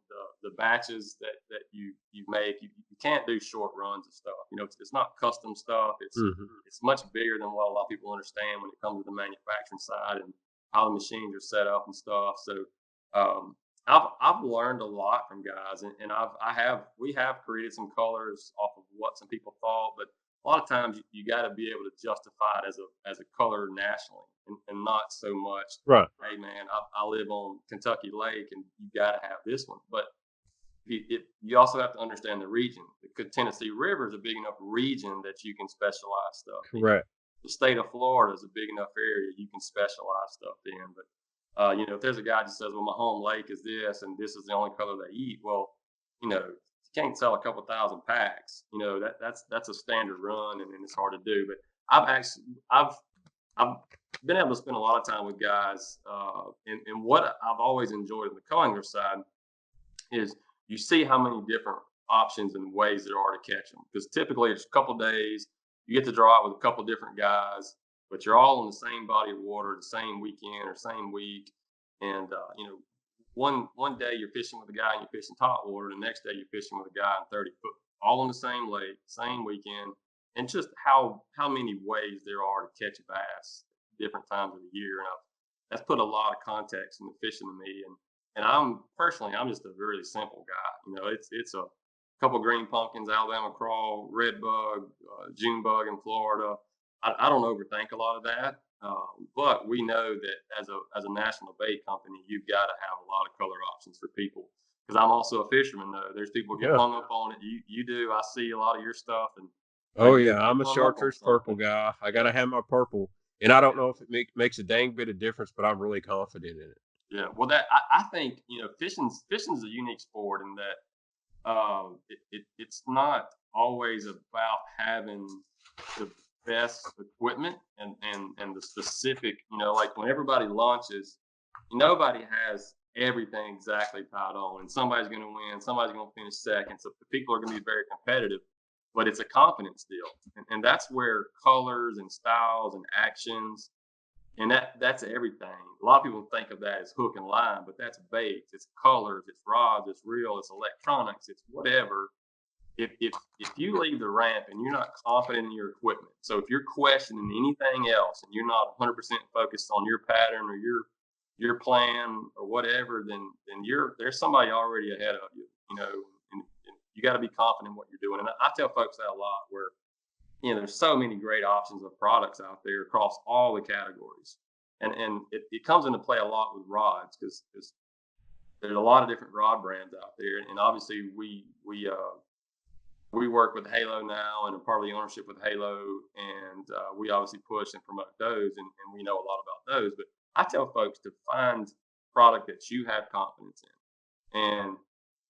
the batches that you make. You can't do short runs of stuff. It's not custom stuff. It's much bigger than what a lot of people understand when it comes to the manufacturing side and how the machines are set up and stuff. So um, I've learned a lot from guys, and we have created some colors off of what some people thought, but a lot of times you got to be able to justify it as a color nationally, and not so much, Right. hey man, I live on Kentucky Lake and you got to have this one. But you also have to understand the region. The Tennessee River is a big enough region that you can specialize stuff in. Correct. The state of Florida is a big enough area you can specialize stuff in. But if there's a guy that says, well, my home lake is this and this is the only color they eat, well, you can't sell a couple thousand packs. That's a standard run, and it's hard to do. But I've been able to spend a lot of time with guys, and what I've always enjoyed on the co-angler side is you see how many different options and ways there are to catch them. Because typically it's a couple days, you get to draw out with a couple different guys, but you're all in the same body of water, the same weekend or same week, and one day you're fishing with a guy and you're fishing top water, the next day you're fishing with a guy in 30 foot, all on the same lake, same weekend, and just how many ways there are to catch a bass different times of the year. And that's put a lot of context into fishing to me. And I'm just a really simple guy. It's a couple green pumpkins, Alabama crawl, red bug, June bug in Florida. I don't overthink a lot of that, but we know that as a national bait company, you've got to have a lot of color options for people. Because I'm also a fisherman, though. There's people who get hung up on it. You do. I see a lot of your stuff, and Oh you yeah, get I'm a hung up on chartreuse purple something. guy. I Yeah, gotta have my purple, and I don't know if it makes a dang bit of difference, but I'm really confident in it. yeah. Well, I think fishing's a unique sport in that it's not always about having the best equipment and the specific, like when everybody launches, nobody has everything exactly tied on, and somebody's going to win, somebody's going to finish second. So the people are going to be very competitive, but it's a confidence deal, and that's where colors and styles and actions, and that's everything. A lot of people think of that as hook and line, but that's baits, it's colors, it's rods, it's reel, it's electronics, it's whatever. If you leave the ramp and you're not confident in your equipment, so if you're questioning anything else and you're not 100% focused on your pattern or your plan or whatever, then there's somebody already ahead of you, and you got to be confident in what you're doing. And I tell folks that a lot, where there's so many great options of products out there across all the categories, and it comes into play a lot with rods, because there's a lot of different rod brands out there, and obviously we work with Halo now and are part of the ownership with Halo, and we obviously push and promote those, and we know a lot about those. But I tell folks to find product that you have confidence in,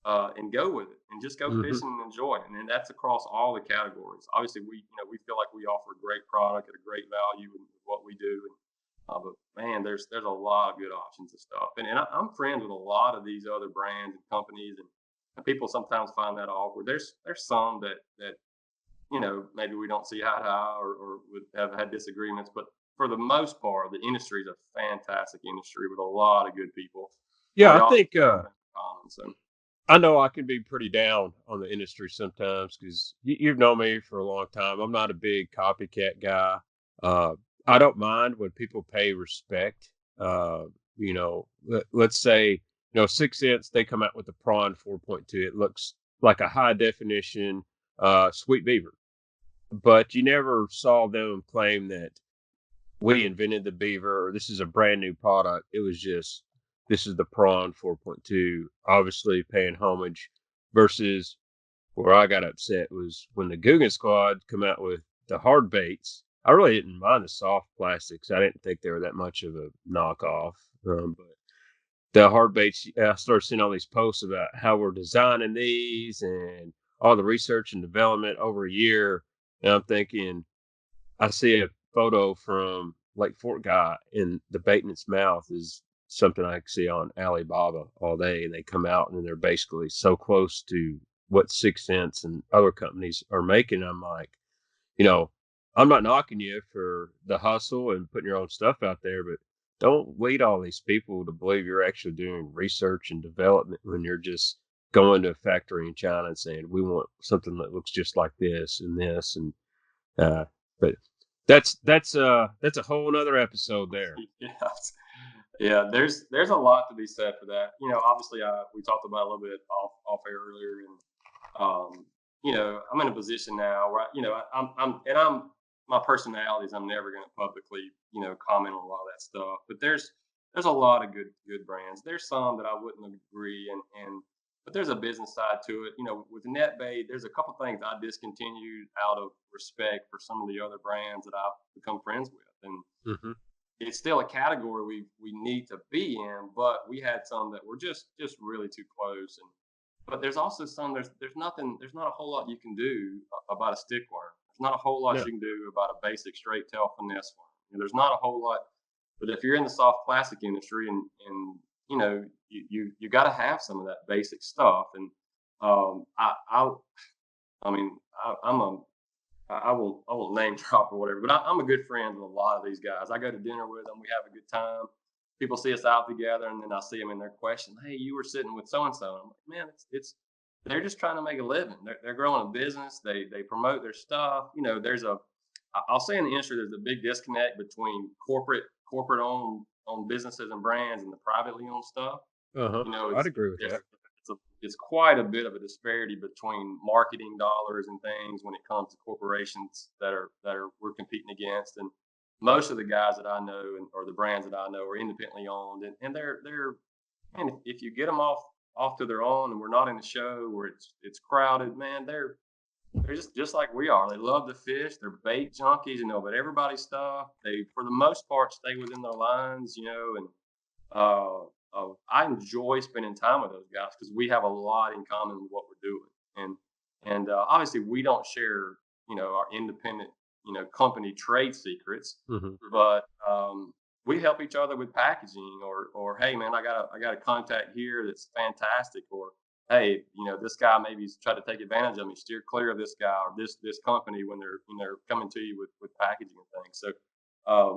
and go with it, and just go Hmm. fishing and enjoy it. And then that's across all the categories. Obviously, we feel like we offer a great product at a great value in what we do, and but man, there's a lot of good options and stuff. And I'm friends with a lot of these other brands and companies, and people sometimes find that awkward. There's some that maybe we don't see eye to eye, or would have had disagreements, but for the most part, the industry is a fantastic industry with a lot of good people, and Yeah, we I all think have things in common. So I know I can be pretty down on the industry sometimes because you've known me for a long time. I'm not a big copycat guy. Uh, I don't mind when people pay respect. Uh, let's say, 6 cents, they come out with the prawn 4.2. It looks like a high definition sweet beaver, but you never saw them claim that we invented the beaver or this is a brand new product. It was just this is the prawn 4.2, obviously paying homage versus where I got upset was when the Guggen Squad come out with the hard baits. I really didn't mind the soft plastics. I didn't think they were that much of a knockoff. But the hard baits, I started seeing all these posts about how we're designing these and all the research and development over a year. And I'm thinking, I see a photo from Lake Fort Guy, and the bait in its mouth is something I see on Alibaba all day. And they come out and they're basically so close to what 6 Cents and other companies are making. I'm like, you know, I'm not knocking you for the hustle and putting your own stuff out there, but don't lead all these people to believe you're actually doing research and development when you're just going to a factory in China and saying, we want something that looks just like this and this. And, but that's a whole nother episode there. Yeah, yeah. There's a lot to be said for that. Obviously, we talked about a little bit off air earlier, and I'm in a position now where I'm my personality is I'm never going to publicly comment on a lot of that stuff. But there's a lot of good brands. There's some that I wouldn't agree, and but there's a business side to it. With Netbait, there's a couple things I discontinued out of respect for some of the other brands that I've become friends with, and Mm-hmm. it's still a category we need to be in. But we had some that were just really too close, and but there's also some there's not a whole lot you can do about a stick worm. There's not a whole lot No. you can do about a basic straight tail finesse worm. There's not a whole lot. But if you're in the soft plastic industry and you got to have some of that basic stuff. And I mean I'm a I won't name drop or whatever, but I'm a good friend with a lot of these guys. I go to dinner with them. We have a good time. People see us out together, and then I see them in their question. Hey, you were sitting with so and so. I'm like, man, it's they're just trying to make a living. They're growing a business. They promote their stuff. I'll say in the industry there's a big disconnect between corporate owned businesses and brands and the privately owned stuff. Uh-huh. I'd agree with that. It's quite a bit of a disparity between marketing dollars and things when it comes to corporations that are we're competing against. And most of the guys that I know or the brands that I know are independently owned, and they're and if you get them off to their own and we're not in the show where it's crowded, man, they're just like we are. They love to fish. They're bait junkies, but everybody's stuff. They, for the most part, stay within their lines, and I enjoy spending time with those guys because we have a lot in common with what we're doing. And obviously we don't share, our independent, company trade secrets, Mm-hmm. but we help each other with packaging or hey man, I got a contact here that's fantastic, or hey, this guy maybe tried to take advantage of me. Steer clear of this guy or this company when they're coming to you with packaging and things. So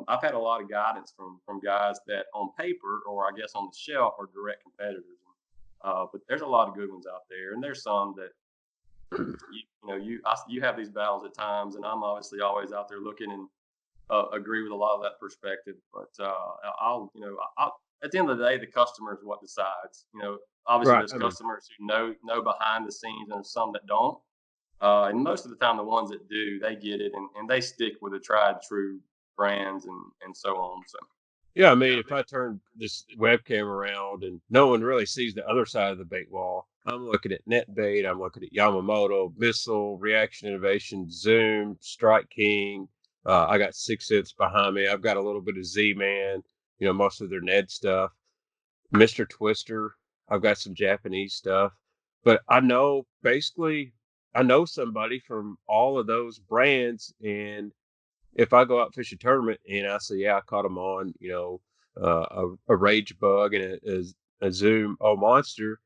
I've had a lot of guidance from guys that on paper or I guess on the shelf are direct competitors. But there's a lot of good ones out there, and there's some that you have these battles at times, and I'm obviously always out there looking and agree with a lot of that perspective. But I'll at the end of the day, the customer is what decides. Obviously Right. there's customers who know behind the scenes, and there's some that don't. And most of the time, the ones that do, they get it, and they stick with the tried true brands and so on. So Yeah, I mean, if I turn this webcam around and no one really sees the other side of the bait wall, I'm looking at Netbait, I'm looking at Yamamoto, Missile, Reaction Innovation, Zoom, Strike King. I got 6 Cents behind me. I've got a little bit of Z-Man, most of their Ned stuff. Mr. Twister. I've got some Japanese stuff. But I know somebody from all of those brands, and if I go out fish a tournament and I say, yeah, I caught them on, a rage bug and a Zoom monster,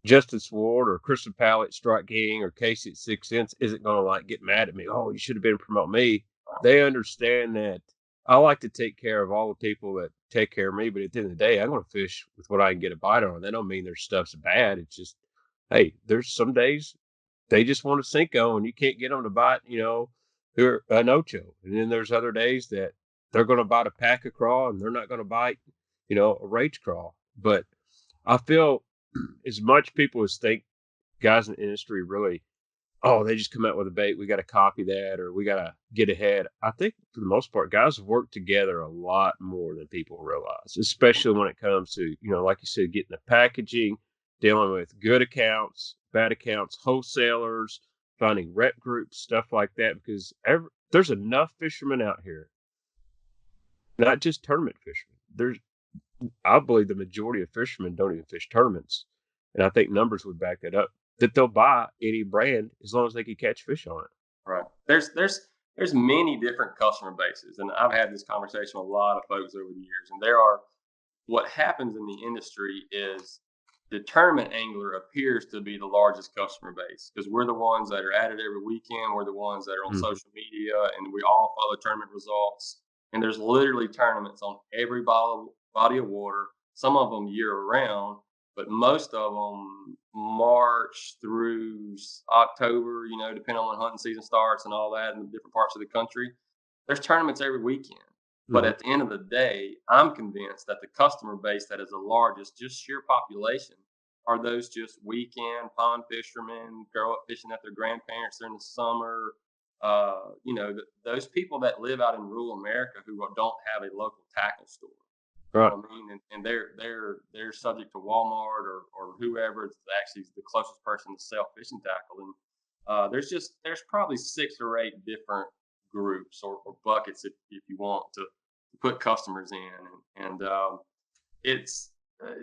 Justin Sward or Crystal Pallet, Strike King or Casey at 6 Cents isn't going to get mad at me. Oh, you should have been promoting me. They understand that I like to take care of all the people that take care of me. But at the end of the day, I'm going to fish with what I can get a bite on. That don't mean their stuff's bad. It's just hey, there's some days they just want a Cinco and you can't get them to bite, they're an Ocho. And then there's other days that they're going to bite a pack of craw and they're not going to bite, a rage craw. But I feel as much people as think guys in the industry really, oh, they just come out with a bait. We got to copy that or we got to get ahead. I think for the most part, guys have worked together a lot more than people realize, especially when it comes to, like you said, getting the packaging, dealing with good accounts, bad accounts, wholesalers, finding rep groups, stuff like that, because there's enough fishermen out here, not just tournament fishermen. I believe the majority of fishermen don't even fish tournaments. And I think numbers would back that up, that they'll buy any brand as long as they can catch fish on it. Right. There's many different customer bases, and I've had this conversation with a lot of folks over the years. And what happens in the industry is the tournament angler appears to be the largest customer base because we're the ones that are at it every weekend. We're the ones that are on social media, and we all follow tournament results. And there's literally tournaments on every body of water. Some of them year round, but most of them March through October, depending on when hunting season starts and all that in the different parts of the country. There's tournaments every weekend. But at the end of the day, I'm convinced that the customer base that is the largest, just sheer population, are those just weekend pond fishermen, grow up fishing at their grandparents during the summer. Those people that live out in rural America who don't have a local tackle store. Right. You know what I mean? And they're subject to Walmart or whoever is actually the closest person to sell fishing tackle. And there's probably 6 or 8 different groups or buckets if you want to put customers in. And it's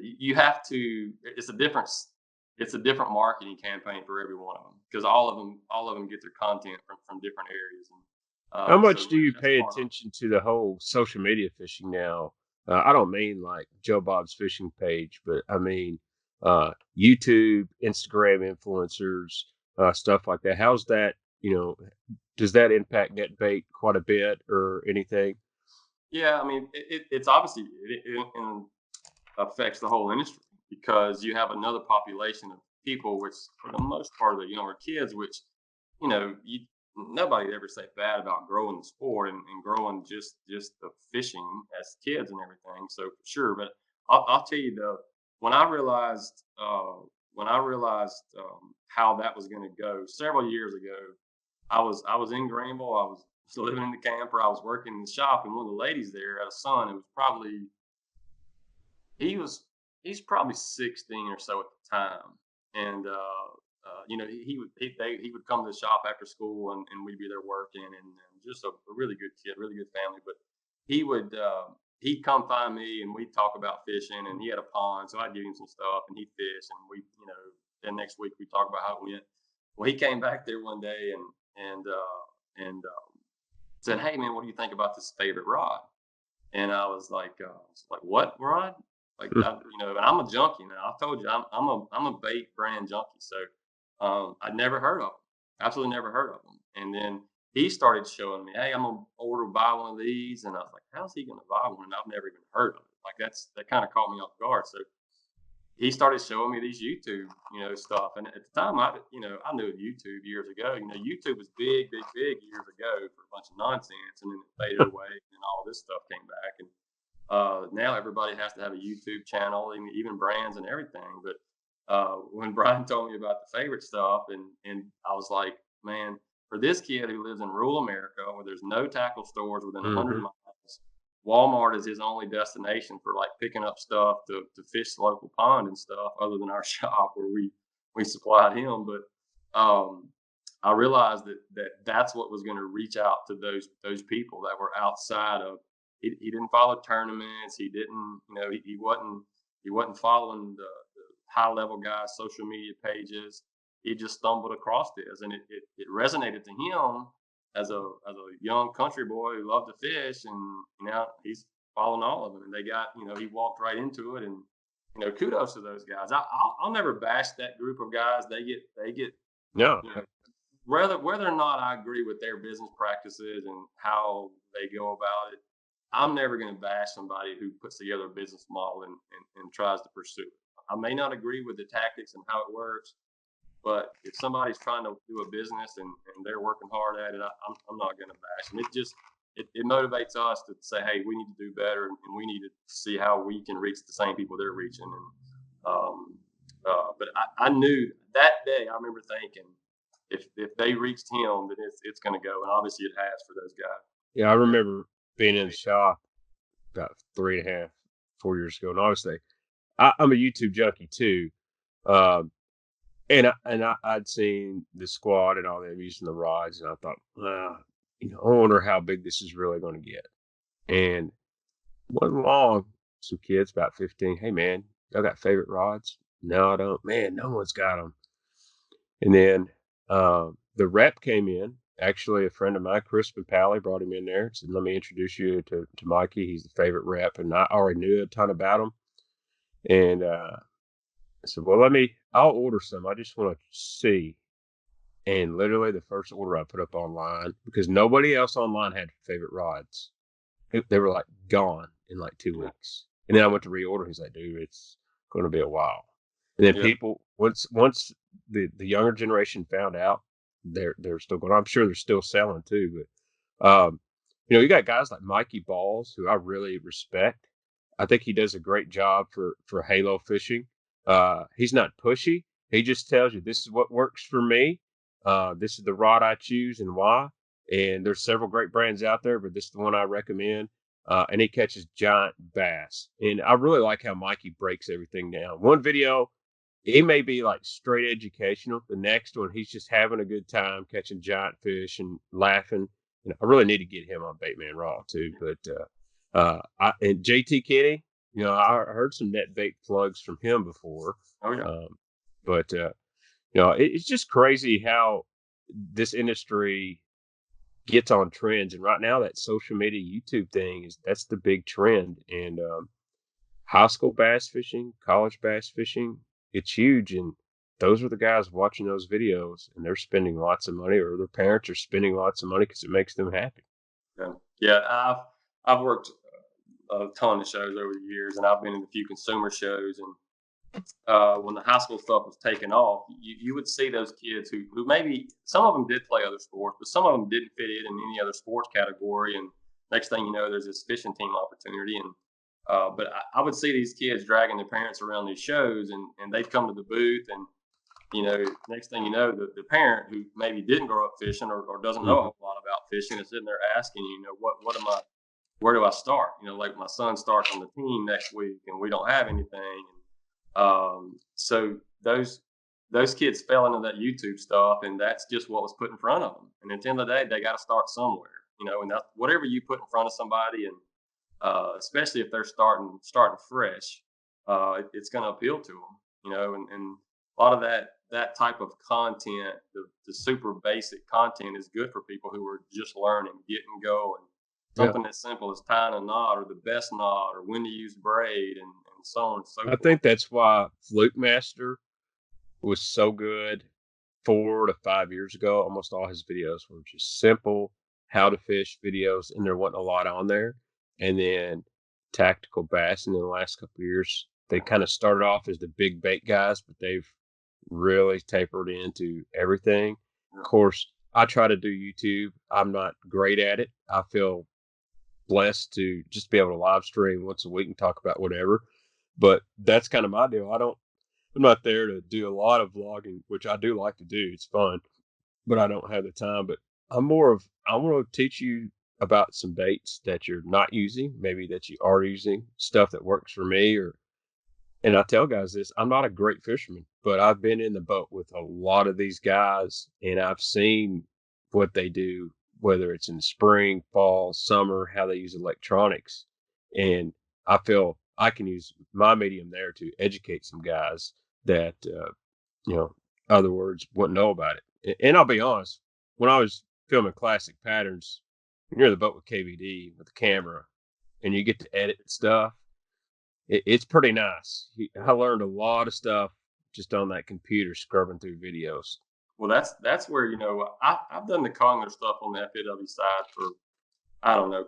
you have to. It's a different marketing campaign for every one of them because all of them get their content from different areas. And how much do you pay attention to the whole social media fishing now? I don't mean like Joe Bob's fishing page, but I mean YouTube, Instagram influencers, stuff like that. How's that? Does that impact Netbait quite a bit or anything? Yeah, I mean, it's obviously it affects the whole industry because you have another population of people, which for the most part are younger kids, which nobody ever say bad about growing the sport and growing just the fishing as kids and everything. So for sure, but I'll tell you when I realized how that was going to go several years ago, I was in Greenville. I was still living in the camper. I was working in the shop, and one of the ladies there had a son who was probably he's probably 16 or so at the time, and he would come to the shop after school, and we'd be there working, and just a really good kid, really good family. But he'd come find me, and we'd talk about fishing, and he had a pond, so I'd give him some stuff, and he'd fish, and we then next week we talk about how it went. Well, he came back there one day and said, "Hey man, what do you think about this favorite rod?" And I was like, "What rod?" And I'm a junkie now. I told you I'm a bait brand junkie. So I'd never heard of them, absolutely never heard of them. And then he started showing me, "Hey, I'm gonna buy one of these," and I was like, "How's he gonna buy one?" And I've never even heard of it. Like that kind of caught me off guard. So he started showing me these YouTube, stuff. And at the time, I knew YouTube years ago. YouTube was big years ago for a bunch of nonsense, and then it faded away, and all this stuff came back. And now everybody has to have a YouTube channel, even brands and everything. But when Brian told me about the favorite stuff, and I was like, man, for this kid who lives in rural America where there's no tackle stores within 100 miles, Walmart is his only destination for like picking up stuff to fish the local pond and stuff, other than our shop where we supplied him. But I realized that's what was going to reach out to those people that were outside of. He didn't follow tournaments. He didn't, he wasn't following the high level guys' social media pages. He just stumbled across this, and it resonated to him as a young country boy who loved to fish, and now he's following all of them. And they got, he walked right into it, and kudos to those guys. I'll never bash that group of guys. They get no. Whether or not I agree with their business practices and how they go about it, I'm never going to bash somebody who puts together a business model and tries to pursue it. I may not agree with the tactics and how it works, But if somebody's trying to do a business and they're working hard at it, I'm not going to bash them. It motivates us to say, hey, we need to do better, and we need to see how we can reach the same people they're reaching. And but I knew that day. I remember thinking, if they reached him, then it's going to go, and obviously it has for those guys. Yeah, I remember being in the shop about 3.5, 4 years ago, and obviously I'm a YouTube junkie too. I'd seen the squad and all them using the rods, and I thought, I wonder how big this is really going to get. And wasn't long, some kids about 15, hey man, y'all got favorite rods? No, I don't. Man, no one's got them. And then the rep came in. Actually, a friend of mine, Chris Pally, brought him in there and said, let me introduce you to Mikey. He's the favorite rep. And I already knew a ton about him. And I said, well, I'll order some. I just want to see. And literally the first order I put up online, because nobody else online had favorite rods. They were like gone in like 2 weeks. And then I went to reorder. He's like, dude, it's going to be a while. And then people, once the younger generation found out, they're still going. I'm sure they're still selling too. But you got guys like Mikey Balls, who I really respect. I think he does a great job for halo fishing. He's not pushy. He just tells you, this is what works for me. This is the rod I choose and why. And there's several great brands out there, but this is the one I recommend. And he catches giant bass. And I really like how Mikey breaks everything down. One video, he may be like straight educational. The next one, he's just having a good time catching giant fish and laughing. And I really need to get him on Baitman Raw too. But and JT Kenny, I heard some Netbait plugs from him before. Oh yeah. But it's just crazy how this industry gets on trends. And right now, that social media YouTube thing that's the big trend. And high school bass fishing, college bass fishing, it's huge. And those are the guys watching those videos, and they're spending lots of money, or their parents are spending lots of money because it makes them happy. Yeah, I've worked a ton of shows over the years, and I've been in a few consumer shows. And when the high school stuff was taking off, you would see those kids who maybe some of them did play other sports, but some of them didn't fit in any other sports category. And next thing you know, there's this fishing team opportunity. And but I would see these kids dragging their parents around these shows, and they'd come to the booth, and next thing you know, the parent who maybe didn't grow up fishing or doesn't know a whole lot about fishing is sitting there asking where do I start? Like my son starts on the team next week, and we don't have anything. So those kids fell into that YouTube stuff, and that's just what was put in front of them. And at the end of the day, they got to start somewhere, and that's whatever you put in front of somebody, and especially if they're starting fresh, it's going to appeal to them, and a lot of that type of content, the super basic content, is good for people who are just learning, getting going. Something as simple as tying a knot, or the best knot, or when to use braid, and so on and so forth. I think that's why Fluke Master was so good 4 to 5 years ago. Almost all his videos were just simple how to fish videos, and there wasn't a lot on there. And then Tactical Bass, and in the last couple of years, they kind of started off as the big bait guys, but they've really tapered into everything. Of course, I try to do YouTube. I'm not great at it. I feel blessed to just be able to live stream once a week and talk about whatever. But that's kind of my deal. I'm not there to do a lot of vlogging, which I do like to do. It's fun, but I don't have the time. But I want to teach you about some baits that you're not using, maybe that you are using, stuff that works for me. And I tell guys this, I'm not a great fisherman, but I've been in the boat with a lot of these guys, and I've seen what they do, whether it's in the spring, fall, summer, how they use electronics. And I feel I can use my medium there to educate some guys that, other words wouldn't know about it. And I'll be honest, when I was filming classic patterns, when you're in the boat with KVD with the camera and you get to edit stuff, it's pretty nice. I learned a lot of stuff just on that computer scrubbing through videos. Well, that's where, I've done the Congler stuff on the FAW side for, I don't know,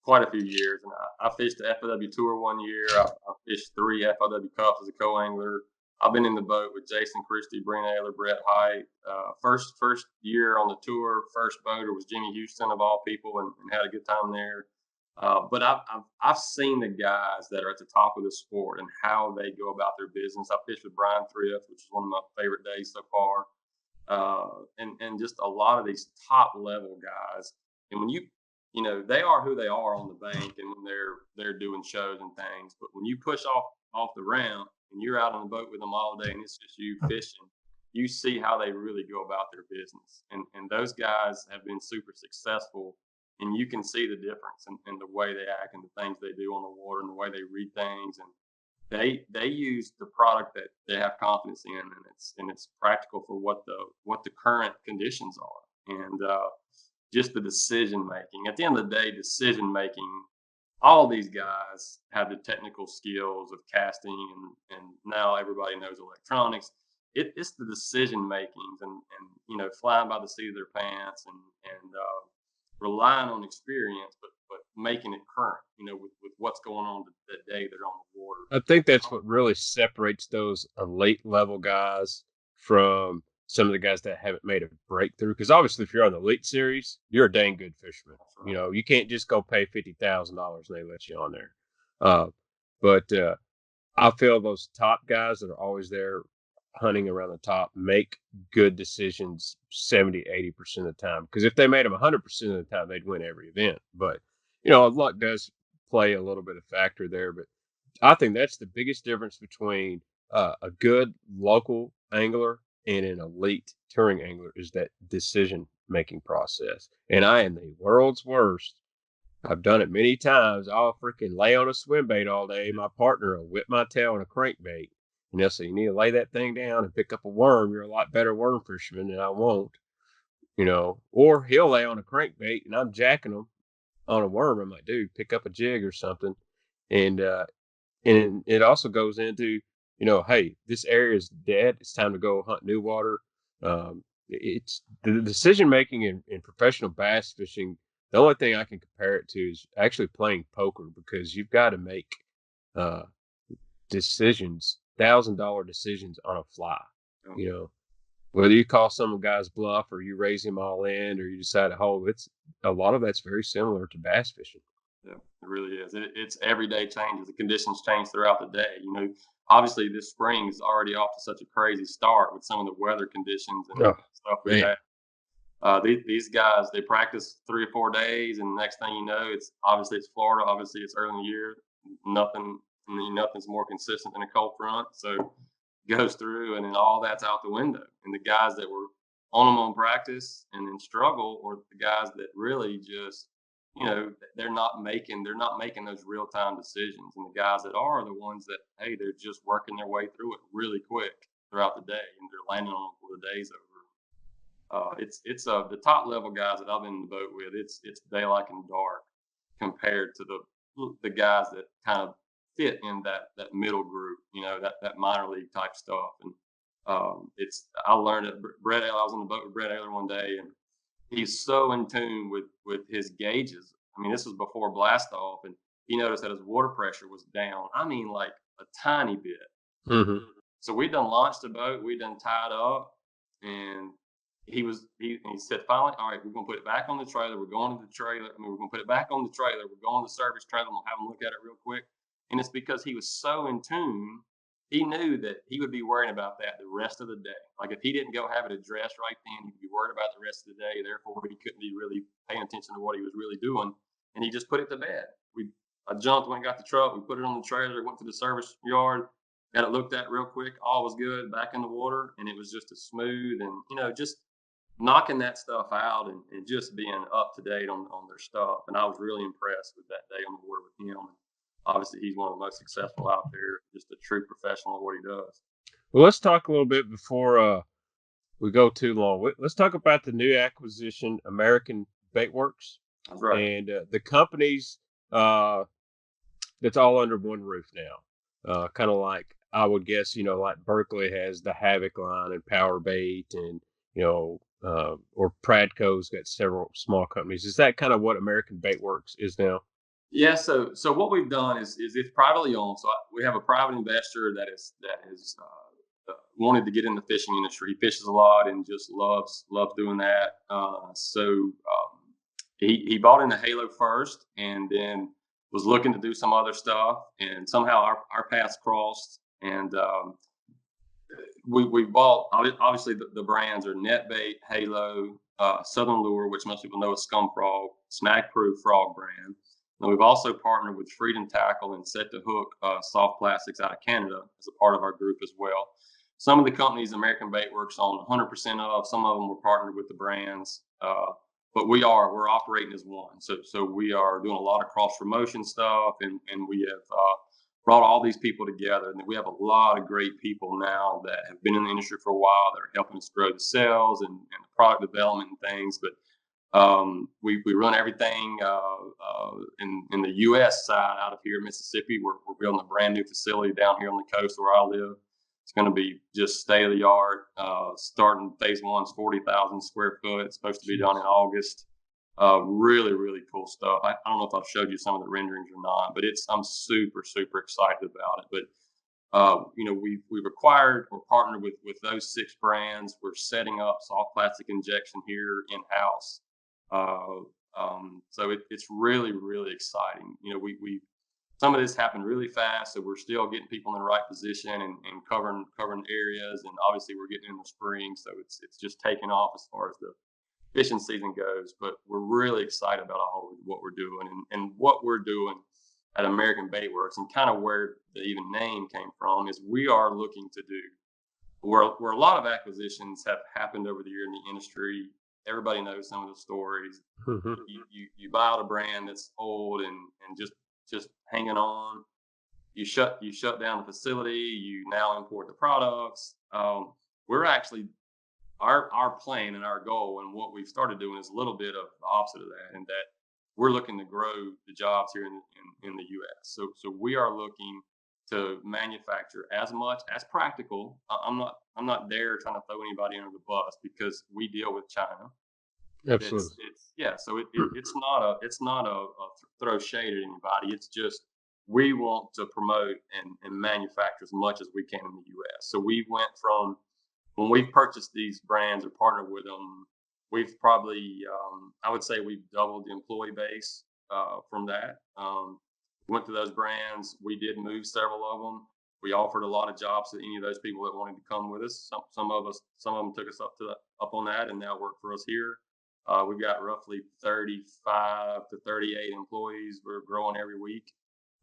quite a few years. And I fished the FAW Tour one year. I fished 3 FAW Cups as a co-angler. I've been in the boat with Jason Christie, Brent Ayler, Brett Height. First year on the tour, first boater was Jimmy Houston of all people, and had a good time there. But I've seen the guys that are at the top of the sport and how they go about their business. I fished with Brian Thrift, which is one of my favorite days so far, and just a lot of these top level guys. And when you know, they are who they are on the bank and when they're doing shows and things. But when you push off the ramp and you're out on the boat with them all day and it's just you fishing, you see how they really go about their business. And those guys have been super successful, and you can see the difference in the way they act and the things they do on the water and the way they read things. And they use the product that they have confidence in, and it's practical for what the current conditions are. And just the decision making. At the end of the day, decision making, all these guys have the technical skills of casting, and now everybody knows electronics. It's the decision makings and you know, flying by the seat of their pants and relying on experience, but making it current, you know, with what's going on that day they're on the water. I think that's what really separates those elite level guys from some of the guys that haven't made a breakthrough. Because obviously, if you're on the elite series, you're a dang good fisherman. Right. You know, you can't just go pay $50,000 and they let you on there. But I feel those top guys that are always there hunting around the top make good decisions 70-80% of the time. Because if they made them 100% of the time, they'd win every event. But you know, luck does play a little bit of factor there. But I think that's the biggest difference between a good local angler and an elite touring angler is that decision making process. And I am the world's worst. I've done it many times. I'll freaking lay on a swim bait all day. My partner will whip my tail on a crankbait. And they'll say, you need to lay that thing down and pick up a worm. You're a lot better worm fisherman than I won't, you know. Or he'll lay on a crankbait and I'm jacking him on a worm. I'm like, dude, pick up a jig or something. And it also goes into, you know, hey, this area is dead. It's time to go hunt new water. It's the decision making in professional bass fishing. The only thing I can compare it to is actually playing poker, because you've got to make decisions, $1,000 decisions on a fly. You know, whether you call some guy's bluff or you raise him all in or you decide to hold, it's a lot of that's very similar to bass fishing. Yeah, it really is. It's everyday changes. The conditions change throughout the day. You know, obviously this spring is already off to such a crazy start with some of the weather conditions and stuff we had. These guys, they practice 3 or 4 days, and the next thing you know, it's Florida. Obviously, it's early in the year. Nothing's more consistent than a cold front. So it goes through, and then all that's out the window. And the guys that were on them on practice and then struggle, or the guys that really just, you know, they're not making those real time decisions. And the guys that are the ones that, hey, they're just working their way through it really quick throughout the day, and they're landing on it before the day's over. It's the top level guys that I've been in the boat with. It's daylight and dark compared to the guys that kind of fit in that middle group, you know, that minor league type stuff. And I learned it. I was on the boat with Brett Ayler one day, and he's so in tune with his gauges. I mean, this was before blast off, and he noticed that his water pressure was down. I mean, like a tiny bit. Mm-hmm. So we done launched the boat, we done tied up, and he said, finally, all right, we're gonna put it back on the trailer. We're going to the trailer. I mean, we're gonna put it back on the trailer. We're going to the service trailer. I'm gonna have him look at it real quick. And it's because he was so in tune. He knew that he would be worrying about that the rest of the day. Like if he didn't go have it addressed right then, he'd be worried about the rest of the day. Therefore, he couldn't be really paying attention to what he was really doing. And he just put it to bed. I jumped when I got the truck. We put it on the trailer. Went to the service yard. Got it looked at real quick. All was good. Back in the water, and it was just as smooth. And you know, just knocking that stuff out and just being up to date on their stuff. And I was really impressed with that day on the water with him. And obviously, he's one of the most successful out there, just a true professional at what he does. Well, let's talk a little bit before we go too long. Let's talk about the new acquisition, American Baitworks. That's right. And the companies that's all under one roof now. Kind of like, I would guess, you know, like Berkeley has the Havoc line and Power Bait, and, you know, or Pradco's got several small companies. Is that kind of what American Baitworks is now? Yeah. So what we've done is it's privately owned. So we have a private investor that is wanted to get in the fishing industry. He fishes a lot and just loves doing that. He bought into Halo first, and then was looking to do some other stuff. And somehow our paths crossed, and we bought, obviously the brands are Netbait, Halo, Southern Lure, which most people know is Scum Frog, Snag Proof Frog brand. And we've also partnered with Freedom Tackle and Set to Hook soft plastics out of Canada as a part of our group as well. Some of the companies American Baitworks own 100% of. Some of them were partnered with the brands, but we're operating as one. So we are doing a lot of cross promotion stuff, and we have brought all these people together, and we have a lot of great people now that have been in the industry for a while that are helping us grow the sales and the product development and things. But we run everything in the U.S. side out of here in Mississippi. We're building a brand new facility down here on the coast where I live. It's going to be just state of the art. Starting phase 1's 40,000 square foot. It's supposed to be done in August. Really, really cool stuff. I don't know if I've showed you some of the renderings or not, but I'm super, super excited about it. But we've acquired or partnered with those 6 brands. We're setting up soft plastic injection here in house. So it's really, really exciting. We some of this happened really fast, so we're still getting people in the right position and covering areas. And obviously we're getting in the spring, so it's just taking off as far as the fishing season goes. But we're really excited about all of what we're doing and what we're doing at American Baitworks, and kind of where the even name came from is we are looking to do where a lot of acquisitions have happened over the year in the industry. Everybody knows some of the stories. You buy out a brand that's old and just hanging on. You shut down the facility. You now import the products. We're actually our plan and our goal and what we've started doing is a little bit of the opposite of that, and that we're looking to grow the jobs here in the U.S. So we are looking to manufacture as much as practical. I'm not there trying to throw anybody under the bus because we deal with China. Absolutely. So it's not a throw shade at anybody. It's just we want to promote and manufacture as much as we can in the U.S. So we went from when we purchased these brands or partnered with them, we've probably I would say we've doubled the employee base from that. Went to those brands. We did move several of them. We offered a lot of jobs to any of those people that wanted to come with us. Some of them took us up on that and now work for us here. We've got roughly 35 to 38 employees. We're growing every week.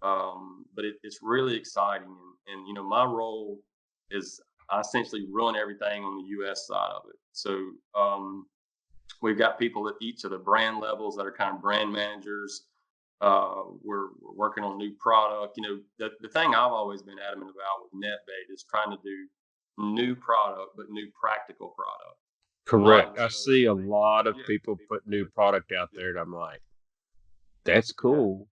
But it's really exciting. And my role is I essentially run everything on the U.S. side of it. So we've got people at each of the brand levels that are kind of brand managers. We're working on new product. The thing I've always been adamant about with Netbait is trying to do new product, but new practical product. Correct. I see a lot of people put new product out there, and I'm like, that's cool.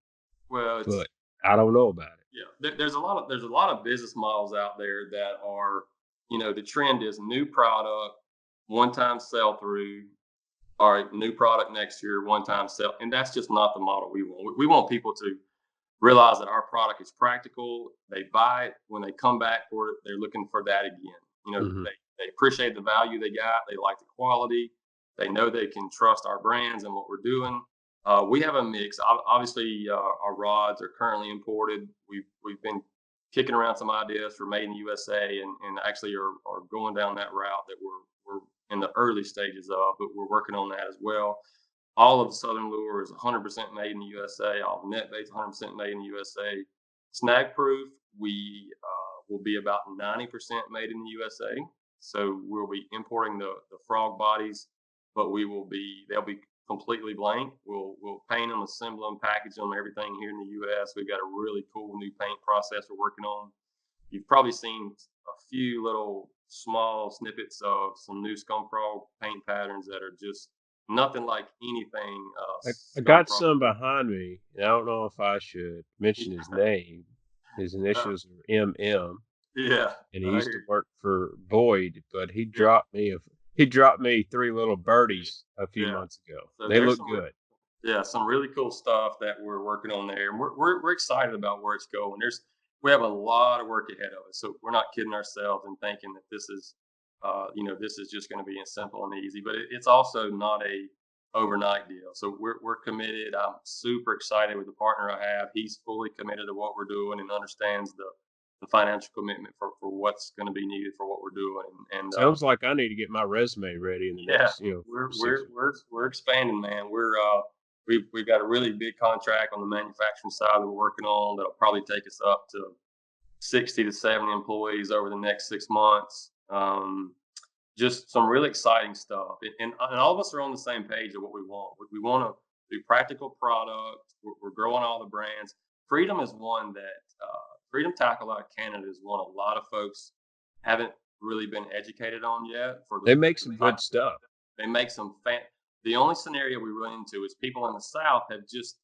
Well, but I don't know about it. Yeah, there's a lot of business models out there that are, the trend is new product, one-time sell through. All right, new product next year, one-time sell, and that's just not the model we want. We want people to realize that our product is practical. They buy it when they come back for it. They're looking for that again. They appreciate the value they got. They like the quality. They know they can trust our brands and what we're doing. We have a mix. Obviously, our rods are currently imported. We've been kicking around some ideas for made in the USA, and actually are going down that route that we're in the early stages of, but we're working on that as well. All of the Southern Lure is 100% made in the USA. All the Netbait's 100% made in the USA. Snag Proof, we will be about 90% made in the USA. So we'll be importing the frog bodies, but they'll be completely blank. We'll paint them, assemble them, package them, everything here in the U.S. We've got a really cool new paint process we're working on. You've probably seen a few little small snippets of some new Scum Frog paint patterns that are just nothing like anything else. I got some behind me, and I don't know if I should mention his name. His initials are MM. Yeah. And he used to work for Boyd, but he dropped me 3 little birdies a few months ago. So they look good. Some really cool stuff that we're working on there, and we're excited about where it's going. we have a lot of work ahead of us. So we're not kidding ourselves and thinking that this is, this is just going to be simple and easy. But it's also not a overnight deal. So we're committed. I'm super excited with the partner I have. He's fully committed to what we're doing and understands the financial commitment for what's going to be needed for what we're doing. And Sounds like I need to get my resume ready in the yeah, next, we're 6 we're we're we're expanding, man. We've got a really big contract on the manufacturing side that we're working on that'll probably take us up to 60 to 70 employees over the next 6 months. Just some really exciting stuff, and all of us are on the same page of what we want. We want to do practical product. We're growing all the brands. Freedom is one that Freedom Tackle out of Canada is one a lot of folks haven't really been educated on yet. They make some good stuff. They make some The only scenario we run into is people in the South have just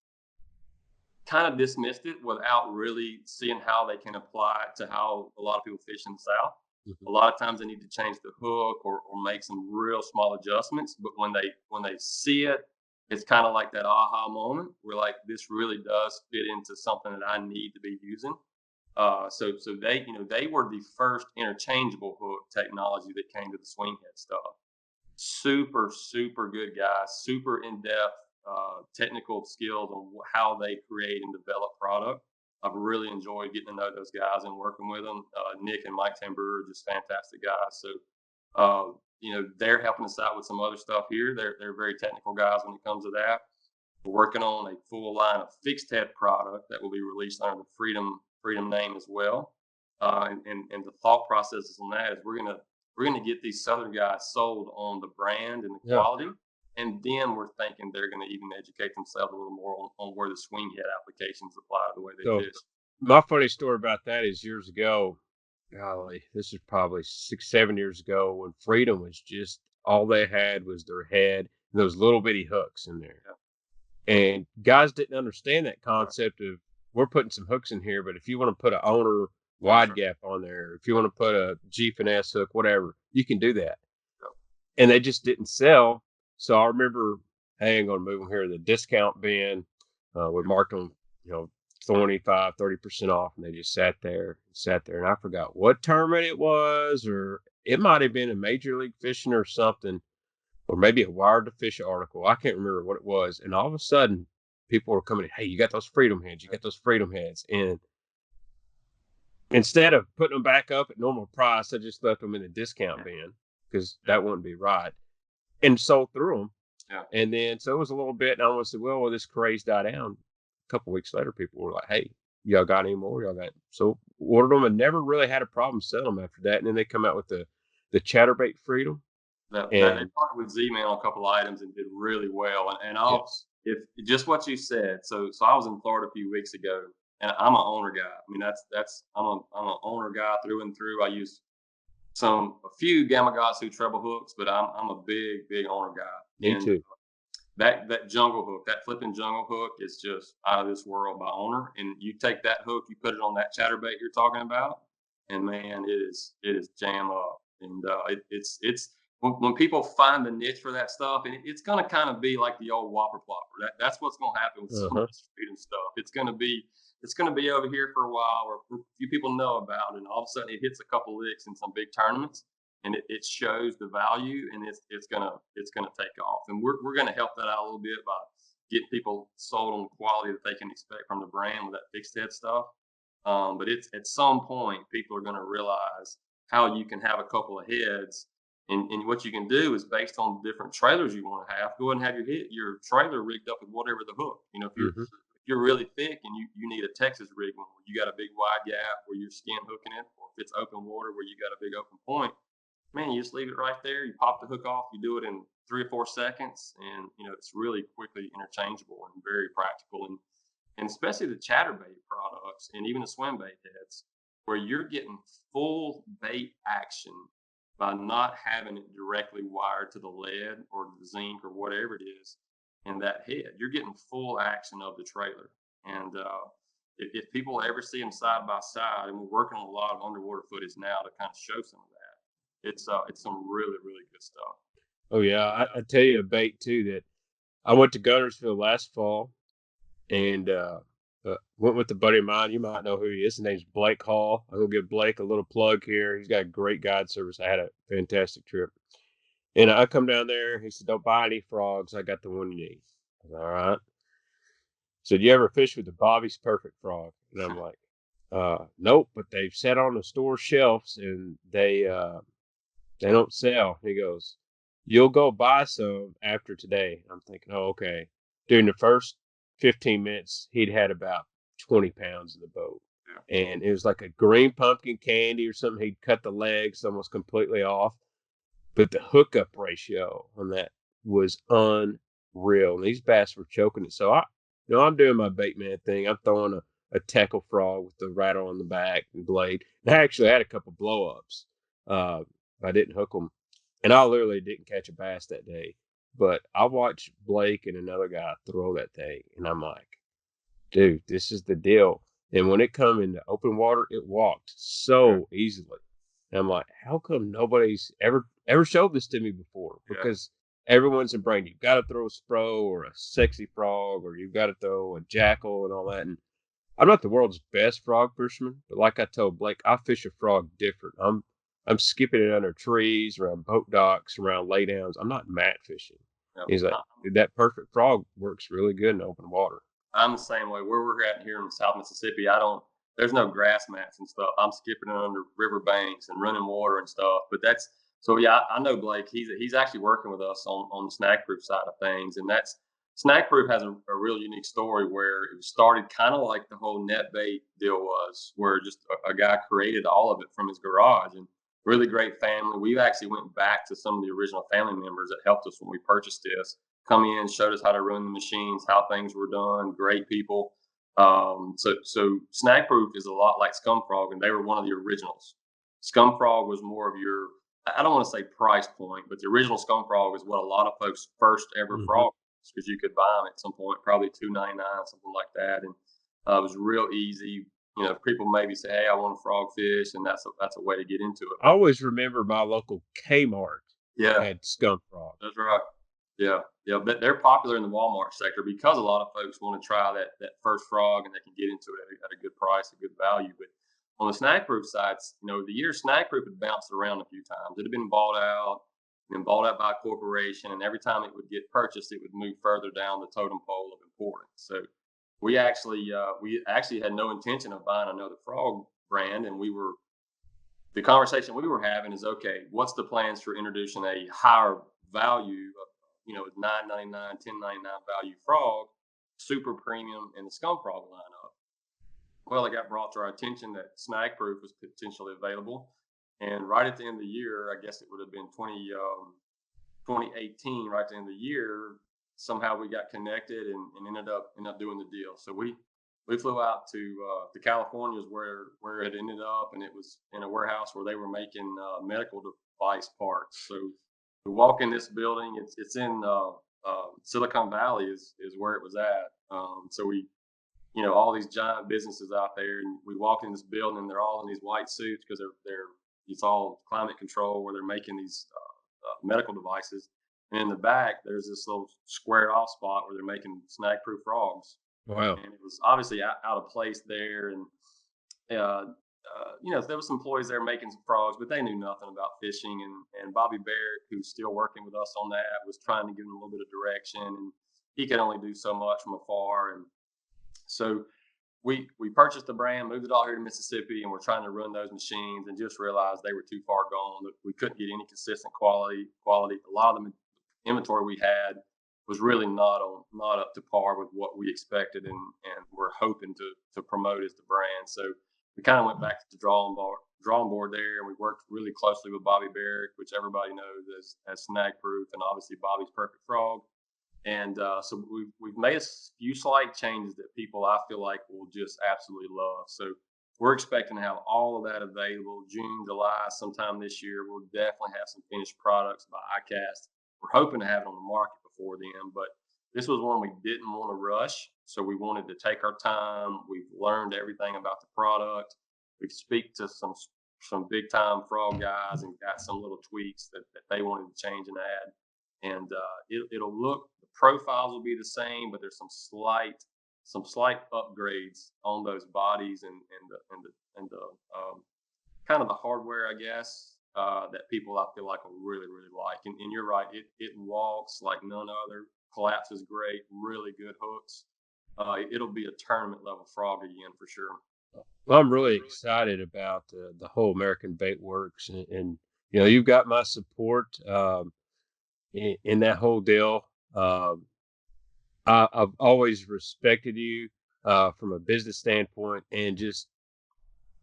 kind of dismissed it without really seeing how they can apply it to how a lot of people fish in the South. Mhm. A lot of times they need to change the hook or make some real small adjustments. But when they see it, it's kind of like that aha moment. We're like, this really does fit into something that I need to be using. So they were the first interchangeable hook technology that came to the swing head stuff. Super, super good guys, super in-depth technical skills on how they create and develop product. I've really enjoyed getting to know those guys and working with them. Nick and Mike Tambur are just fantastic guys. So, they're helping us out with some other stuff here. They're very technical guys when it comes to that. We're working on a full line of fixed head product that will be released under the Freedom name as well. And the thought processes on that is we're gonna get these Southern guys sold on the brand and the quality, and then we're thinking they're gonna even educate themselves a little more on where the swing head applications apply to the way they So fish. my funny story about that is years ago, golly, this is probably 6, 7 years ago when Freedom was just all they had was their head and those little bitty hooks in there. And guys didn't understand that concept of we're putting some hooks in here, but if you want to put an owner wide gap on there, if you want to put a G finesse hook, whatever, you can do that. And they just didn't sell. So I remember, hey, I'm going to move them here to the discount bin. We marked them, 25, 30% off, and they just sat there. And I forgot what tournament it was, or it might have been a Major League Fishing or something, or maybe a Wired to Fish article. I can't remember what it was. And all of a sudden, people were coming in, hey, you got those Freedom heads. You got those Freedom heads. And instead of putting them back up at normal price, I just left them in the discount bin because that wouldn't be right. And sold through them. Yeah. And then, so it was a little bit, and I almost said, well, this craze died down. A couple of weeks later, people were like, hey, y'all got any more? So ordered them and never really had a problem selling them after that. And then they come out with the Chatterbait Freedom. They partnered with Z-Man on a couple of items and did really well. And if just what you said. So I was in Florida a few weeks ago, and I'm an owner guy. I mean, I'm an owner guy through and through. I use a few Gamakatsu treble hooks, but I'm a big owner guy. Me too. That jungle hook, that flipping jungle hook is just out of this world by owner. And you take that hook, you put it on that chatterbait you're talking about, and man, it is jam up. And it's when people find the niche for that stuff, and it's gonna kind of be like the old whopper plopper. That's what's gonna happen with some of this freedom stuff. It's gonna be over here for a while, or a few people know about it, and all of a sudden it hits a couple licks in some big tournaments, and it shows the value, and it's gonna take off. And we're gonna help that out a little bit by getting people sold on the quality that they can expect from the brand with that fixed head stuff. But it's at some point people are gonna realize how you can have a couple of heads, and what you can do is based on the different trailers you want to have. Go ahead and have your trailer rigged up with whatever the hook. If you're really thick and you need a Texas rig one where you got a big wide gap where you're skin hooking it, or if it's open water where you got a big open point, man, you just leave it right there. You pop the hook off. You do it in 3 or 4 seconds, and it's really quickly interchangeable and very practical. And especially the chatterbait products and even the swim bait heads, where you're getting full bait action by not having it directly wired to the lead or the zinc or whatever it is in that head. You're getting full action of the trailer. And if people ever see them side by side, and we're working on a lot of underwater footage now to kind of show some of that, it's some really, really good stuff. Oh, yeah. I tell you a bait, too, that I went to Gunnersville last fall, and Went with a buddy of mine. You might know who he is. His name's Blake Hall. I'm gonna give Blake a little plug here. He's got a great guide service. I had a fantastic trip. And I come down there. He said, "Don't buy any frogs. I got the one you need." I said, "All right." So, "Do you ever fish with the Bobby's Perfect frog?" And I'm like, "Nope, but they've sat on the store shelves and they don't sell." He goes, "You'll go buy some after today." I'm thinking, "Oh, okay." During the first 15 minutes, he'd had about 20 pounds in the boat. Yeah. And it was like a green pumpkin candy or something. He'd cut the legs almost completely off. But the hookup ratio on that was unreal. And these bass were choking it. So I'm doing my Baitman thing. I'm throwing a tackle frog with the rattle on the back and blade. And I actually had a couple blow ups. I didn't hook them. And I literally didn't catch a bass that day. But I watched Blake and another guy throw that thing. And I'm like, dude, this is the deal. And when it come into open water, it walked so easily. And I'm like, how come nobody's ever showed this to me before? Because everyone's in brain, you've got to throw a spro or a sexy frog, or you've got to throw a jackal and all that. And I'm not the world's best frog fisherman, but like I told Blake, I fish a frog different. I'm skipping it under trees, around boat docks, around laydowns. I'm not mat fishing. Yep. He's like, that perfect frog works really good in open water. I'm the same way. Where we're at here in South Mississippi, there's no grass mats and stuff. I'm skipping it under river banks and running water and stuff. But I know Blake. He's actually working with us on the snack proof side of things, and snack proof has a real unique story where it started kind of like the whole Netbait deal was, where just a guy created all of it from his garage, and really great family. We actually went back to some of the original family members that helped us when we purchased this. Come in, showed us how to run the machines, how things were done. Great people. So Snack Proof is a lot like Scum Frog, and they were one of the originals. Scum Frog was more of your, I don't want to say price point, but the original Scum Frog is what a lot of folks' first ever frog was, because you could buy them at some point, probably $2.99, something like that, and it was real easy. People maybe say, "Hey, I want a frog fish," and that's a way to get into it. I always remember my local Kmart had Scum Frog. That's right. Yeah. But they're popular in the Walmart sector because a lot of folks want to try that first frog, and they can get into it at a good price, a good value. But on the snack proof sides, the year snack proof had bounced around a few times. It had been bought out by a corporation, and every time it would get purchased, it would move further down the totem pole of importance. So we actually had no intention of buying another frog brand, and the conversation we were having is, okay, what's the plans for introducing a higher value of $9.99, $10.99 value frog, super premium in the Scum Frog lineup? Well, it got brought to our attention that Snack Proof was potentially available, and right at the end of the year, I guess it would have been 2018, right at the end of the year, somehow we got connected and ended up doing the deal. So we flew out to California, is where it ended up, and it was in a warehouse where they were making medical device parts. So we walk in this building. It's in Silicon Valley is where it was at. So we, all these giant businesses out there, and we walk in this building, and they're all in these white suits because it's all climate control, where they're making these medical devices. And in the back, there's this little squared off spot where they're making snack proof frogs. Wow. And it was obviously out of place there, and there was some employees there making some frogs, but they knew nothing about fishing. And Bobby Barrett, who's still working with us on that, was trying to give them a little bit of direction, and he could only do so much from afar. And so we purchased the brand, moved it all here to Mississippi, and we're trying to run those machines, and just realized they were too far gone. We couldn't get any consistent quality. A lot of the inventory we had was really not up to par with what we expected and we're hoping to promote as the brand. So we kind of went back to the drawing board there, and we worked really closely with Bobby Barrett, which everybody knows as Snack Proof, and obviously Bobby's Perfect Frog. And so we've made a few slight changes that people, I feel like, will just absolutely love. So we're expecting to have all of that available June, July, sometime this year. We'll definitely have some finished products by ICAST. We're hoping to have it on the market before then, but this was one we didn't want to rush. So we wanted to take our time. We've learned everything about the product. We speak to some big time frog guys and got some little tweaks that they wanted to change and add. And it'll look, the profiles will be the same, but there's some slight some slight upgrades on those bodies and the kind of the hardware, I guess, that people I feel like will really, really like. And you're right, it walks like none other. Collapses great, really good hooks. It'll be a tournament level frog again for sure. Well, I'm really excited about the whole American Baitworks, and you've got my support in that whole deal. Um, I've always respected you from a business standpoint, and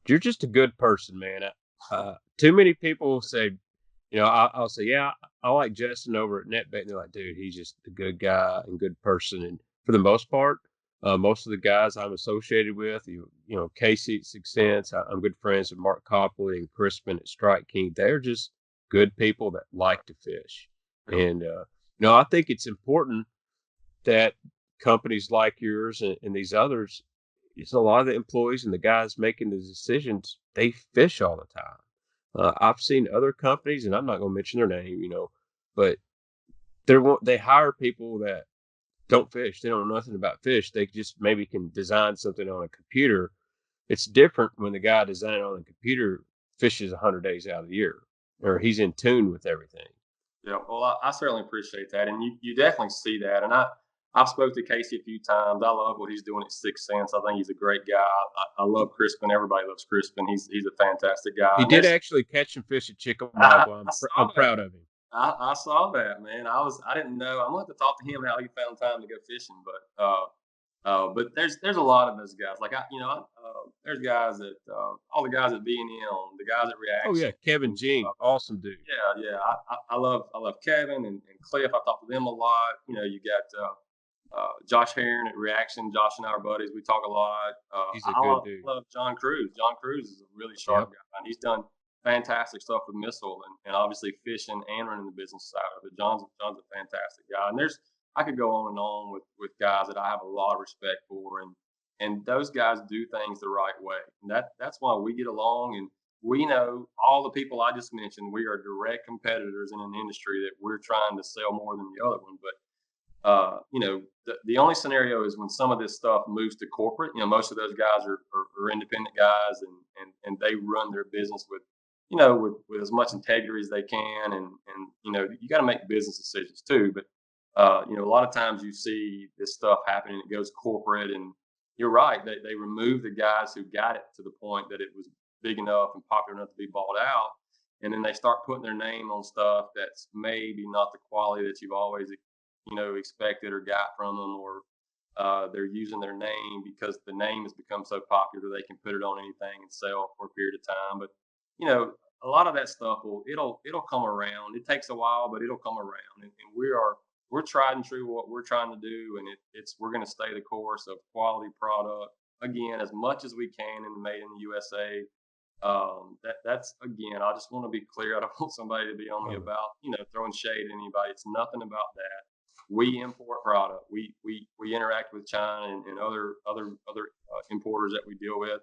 you're just a good person, man. Too many people say, I'll say, yeah, I like Justin over at Netbait, and they're like, dude, he's just a good guy and good person. And for the most part, most of the guys I'm associated with, Casey at Six Sense, I'm good friends with Mark Copley and Crispin at Strike King. They're just good people that like to fish, and I think it's important that companies like yours and these others, it's a lot of the employees and the guys making the decisions, they fish all the time. I've seen other companies, and I'm not going to mention their name, but they hire people that don't fish. They don't know nothing about fish. They just maybe can design something on a computer. It's different when the guy designing on the computer fishes 100 days out of the year, or he's in tune with everything. Yeah, well, I certainly appreciate that, and you definitely see that. And I've spoke to Casey a few times. I love what he's doing at Six Sense. I think he's a great guy. I love Crispin. Everybody loves Crispin. He's a fantastic guy. He did actually catch some fish at Chickamauga. I'm proud of him. I saw that, man. I didn't know. I'm going to talk to him how he found time to go fishing, but there's a lot of those guys. Like there's guys that all the guys at B&M, the guys at Reaction. Oh yeah, Kevin Jean, awesome dude. Yeah. I love Kevin and Cliff. I talk to them a lot. You got Josh Heron at Reaction. Josh and I are buddies. We talk a lot. He's a good dude. I love John Cruz. John Cruz is a really sharp guy, and he's done fantastic stuff with Missile and obviously fishing and running the business side of it. John's a fantastic guy, and I could go on and on with guys that I have a lot of respect for, and those guys do things the right way. And that's why we get along, and we know all the people I just mentioned. We are direct competitors in an industry that we're trying to sell more than the other one. But the only scenario is when some of this stuff moves to corporate. Most of those guys are independent guys, and they run their business with as much integrity as they can, and you got to make business decisions too. But a lot of times you see this stuff happening, it goes corporate, and you're right, they remove the guys who got it to the point that it was big enough and popular enough to be bought out, and then they start putting their name on stuff that's maybe not the quality that you've always expected or got from them, or they're using their name because the name has become so popular they can put it on anything and sell for a period of time. But a lot of that stuff it'll come around. It takes a while, but it'll come around, and we're tried and true what we're trying to do, and we're going to stay the course of quality product again as much as we can and made in the USA. That's again, I just want to be clear. I don't want somebody to be on me about throwing shade at anybody. It's nothing about that. We import product. We interact with China and other importers that we deal with,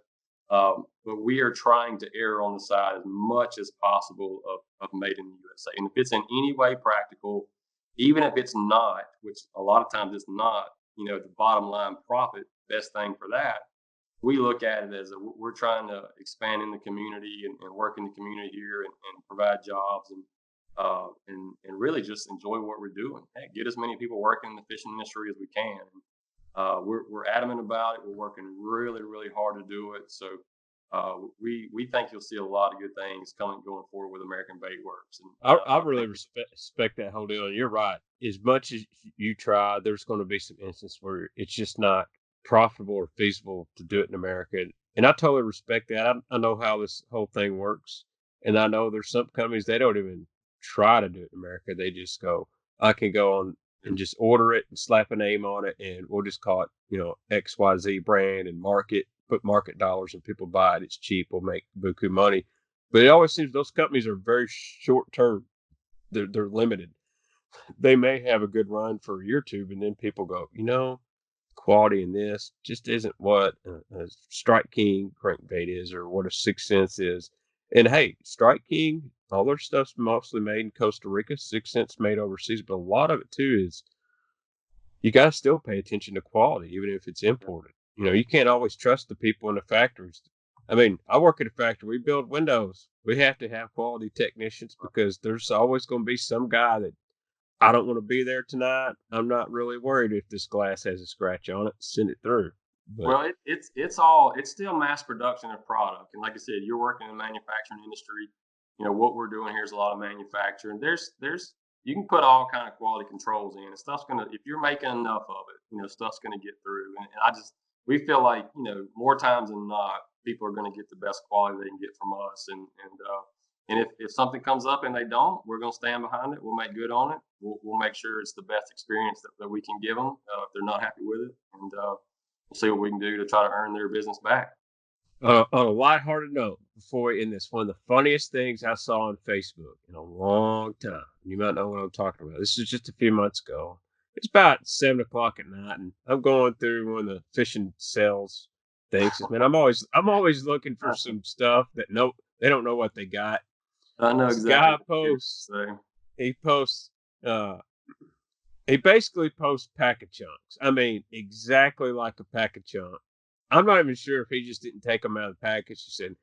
but we are trying to err on the side as much as possible of made in the USA. And if it's in any way practical, even if it's not, which a lot of times it's not, the bottom line profit, best thing for that, we look at it as we're trying to expand in the community and work in the community here and provide jobs and really just enjoy what we're doing. Heck, get as many people working in the fishing industry as we can. We're adamant about it. We're working really, really hard to do it. So we think you'll see a lot of good things going forward with American Baitworks. And I really respect that whole deal. And you're right. As much as you try, there's going to be some instances where it's just not profitable or feasible to do it in America. And I totally respect that. I know how this whole thing works. And I know there's some companies, they don't even try to do it in America. They just go, I can go on and just order it and slap a name on it, and we'll just call it, XYZ brand and put market dollars, and people buy it. It's cheap. We'll make buku money. But it always seems those companies are very short term. They're limited. They may have a good run for a year or two, and then people go, quality in this just isn't what a Strike King crankbait is, or what a Six Sense is. And hey, Strike King, all their stuff's mostly made in Costa Rica. Six Sense made overseas, but a lot of it too is you got to still pay attention to quality, even if it's imported. You know, you can't always trust the people in the factories. I mean, I work at a factory. We build windows. We have to have quality technicians because there's always going to be some guy that I don't want to be there tonight. I'm not really worried if this glass has a scratch on it. Send it through. But Well, it's still mass production of product, and like I said, you're working in the manufacturing industry. You know what we're doing here is a lot of manufacturing. There's you can put all kind of quality controls in, and stuff's gonna if you're making enough of it, you know stuff's gonna get through. And we feel like more times than not, people are gonna get the best quality they can get from us, and if something comes up and they don't, we're gonna stand behind it. We'll make good on it. We'll make sure it's the best experience that we can give them if they're not happy with it, and we'll see what we can do to try to earn their business back. on a lighthearted note, before we end this, one of the funniest things I saw on Facebook in a long time. You might know what I'm talking about. This is just a few months ago. It's about 7 o'clock at night, and I'm going through one of the fishing sales things. Man, I'm always looking for some stuff that they don't know what they got. I know This exactly. guy posts. He posts. He basically posts pack of chunks. I mean, exactly like a pack of chunks. I'm not even sure if he just didn't take them out of the package. He said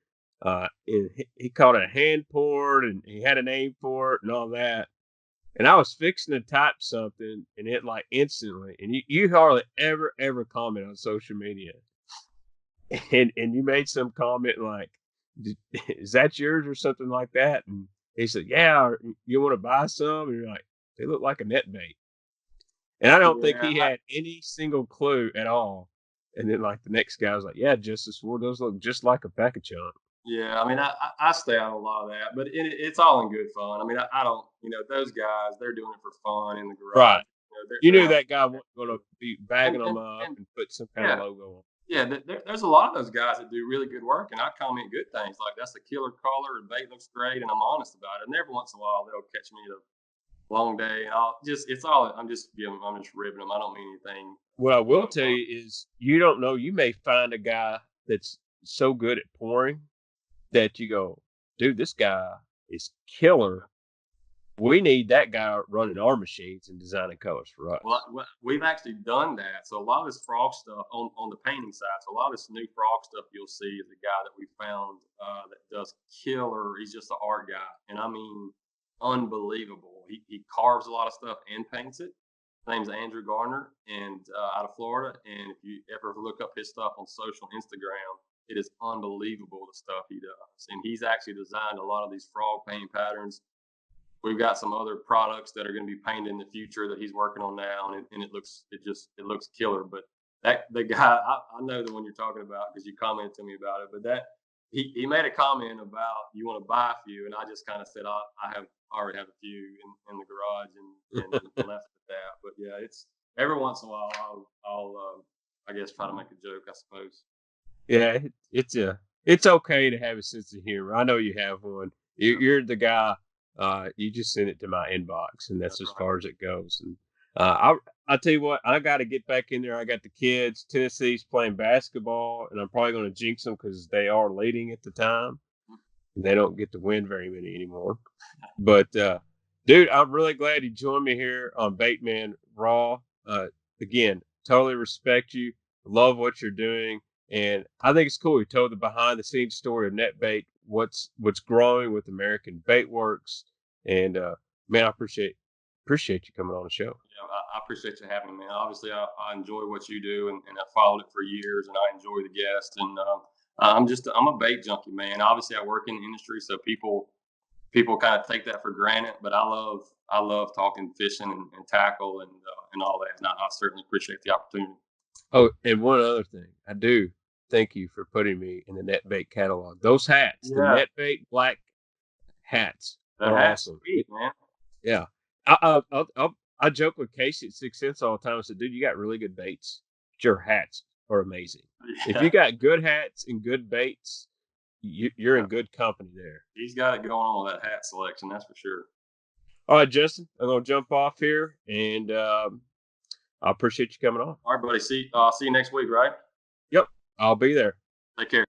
he called it a hand poured, and he had a name for it and all that. And I was fixing to type something, and it like instantly. And you hardly ever comment on social media, and you made some comment like, "Is that yours?" or something like that. And he said, "Yeah, you want to buy some?" And you're like, "They look like a net bait." And I don't think he had any single clue at all. And then like the next guy was like, "Yeah, Justin Sward, those look just like a pack of chunk." Yeah, I mean, I stay out of a lot of that, but it's all in good fun. I mean, I don't, those guys, they're doing it for fun in the garage. Right. They're, You they're knew not, that guy wasn't going to be bagging and, them up and and put some kind of yeah, logo on. yeah, there's a lot of those guys that do really good work, and I comment good things like that's a killer color, and bait looks great, and I'm honest about it. And every once in a while, they'll catch me at a long day, and I'm just ribbing them. I don't mean anything. What I will tell you is you don't know. You may find a guy that's so good at pouring that you go, "Dude, this guy is killer. We need that guy running our machines and designing colors for us." Well, we've actually done that. So a lot of this frog stuff on the painting side. So a lot of this new frog stuff you'll see is a guy that we found that does killer. He's just an art guy, and I mean, unbelievable. He carves a lot of stuff and paints it. His name's Andrew Garner, and out of Florida. And if you ever look up his stuff on social Instagram, it is unbelievable the stuff he does. And he's actually designed a lot of these frog painting patterns. We've got some other products that are going to be painted in the future that he's working on now, and it looks killer. But the guy, I know the one you're talking about because you commented to me about it. But he made a comment about you want to buy a few, and I just kind of said I already have a few in the garage and left it at that. But yeah, it's every once in a while I'll I guess try to make a joke, I suppose. Yeah, it's okay to have a sense of humor. I know you have one. You're the guy. You just send it to my inbox, and that's as far as it goes. And I'll tell you what, I got to get back in there. I got the kids. Tennessee's playing basketball, and I'm probably going to jinx them because they are leading at the time. And they don't get to win very many anymore. But dude, I'm really glad you joined me here on Baitman Raw. Again, totally respect you. Love what you're doing. And I think it's cool. You told the behind the scenes story of Netbait, what's growing with American Baitworks. And man, I appreciate you coming on the show. Yeah, I appreciate you having me, man. Obviously, I enjoy what you do, and I followed it for years, and I enjoy the guests. And I'm a bait junkie, man. Obviously, I work in the industry, so people kind of take that for granted. But I love talking fishing and tackle and all that. And I certainly appreciate the opportunity. Oh, and one other thing, I do thank you for putting me in the Netbait catalog. Those hats, the Netbait black hats, are awesome. Sweet, man. Yeah, I joke with Casey at 6 Cents all the time. I said, "Dude, you got really good baits. But your hats are amazing. Yeah. If you got good hats and good baits, you're in good company there." He's got it going on with that hat selection, that's for sure. All right, Justin, I'm gonna jump off here, and I appreciate you coming on. All right, buddy. See you next week, right? Yep, I'll be there. Take care.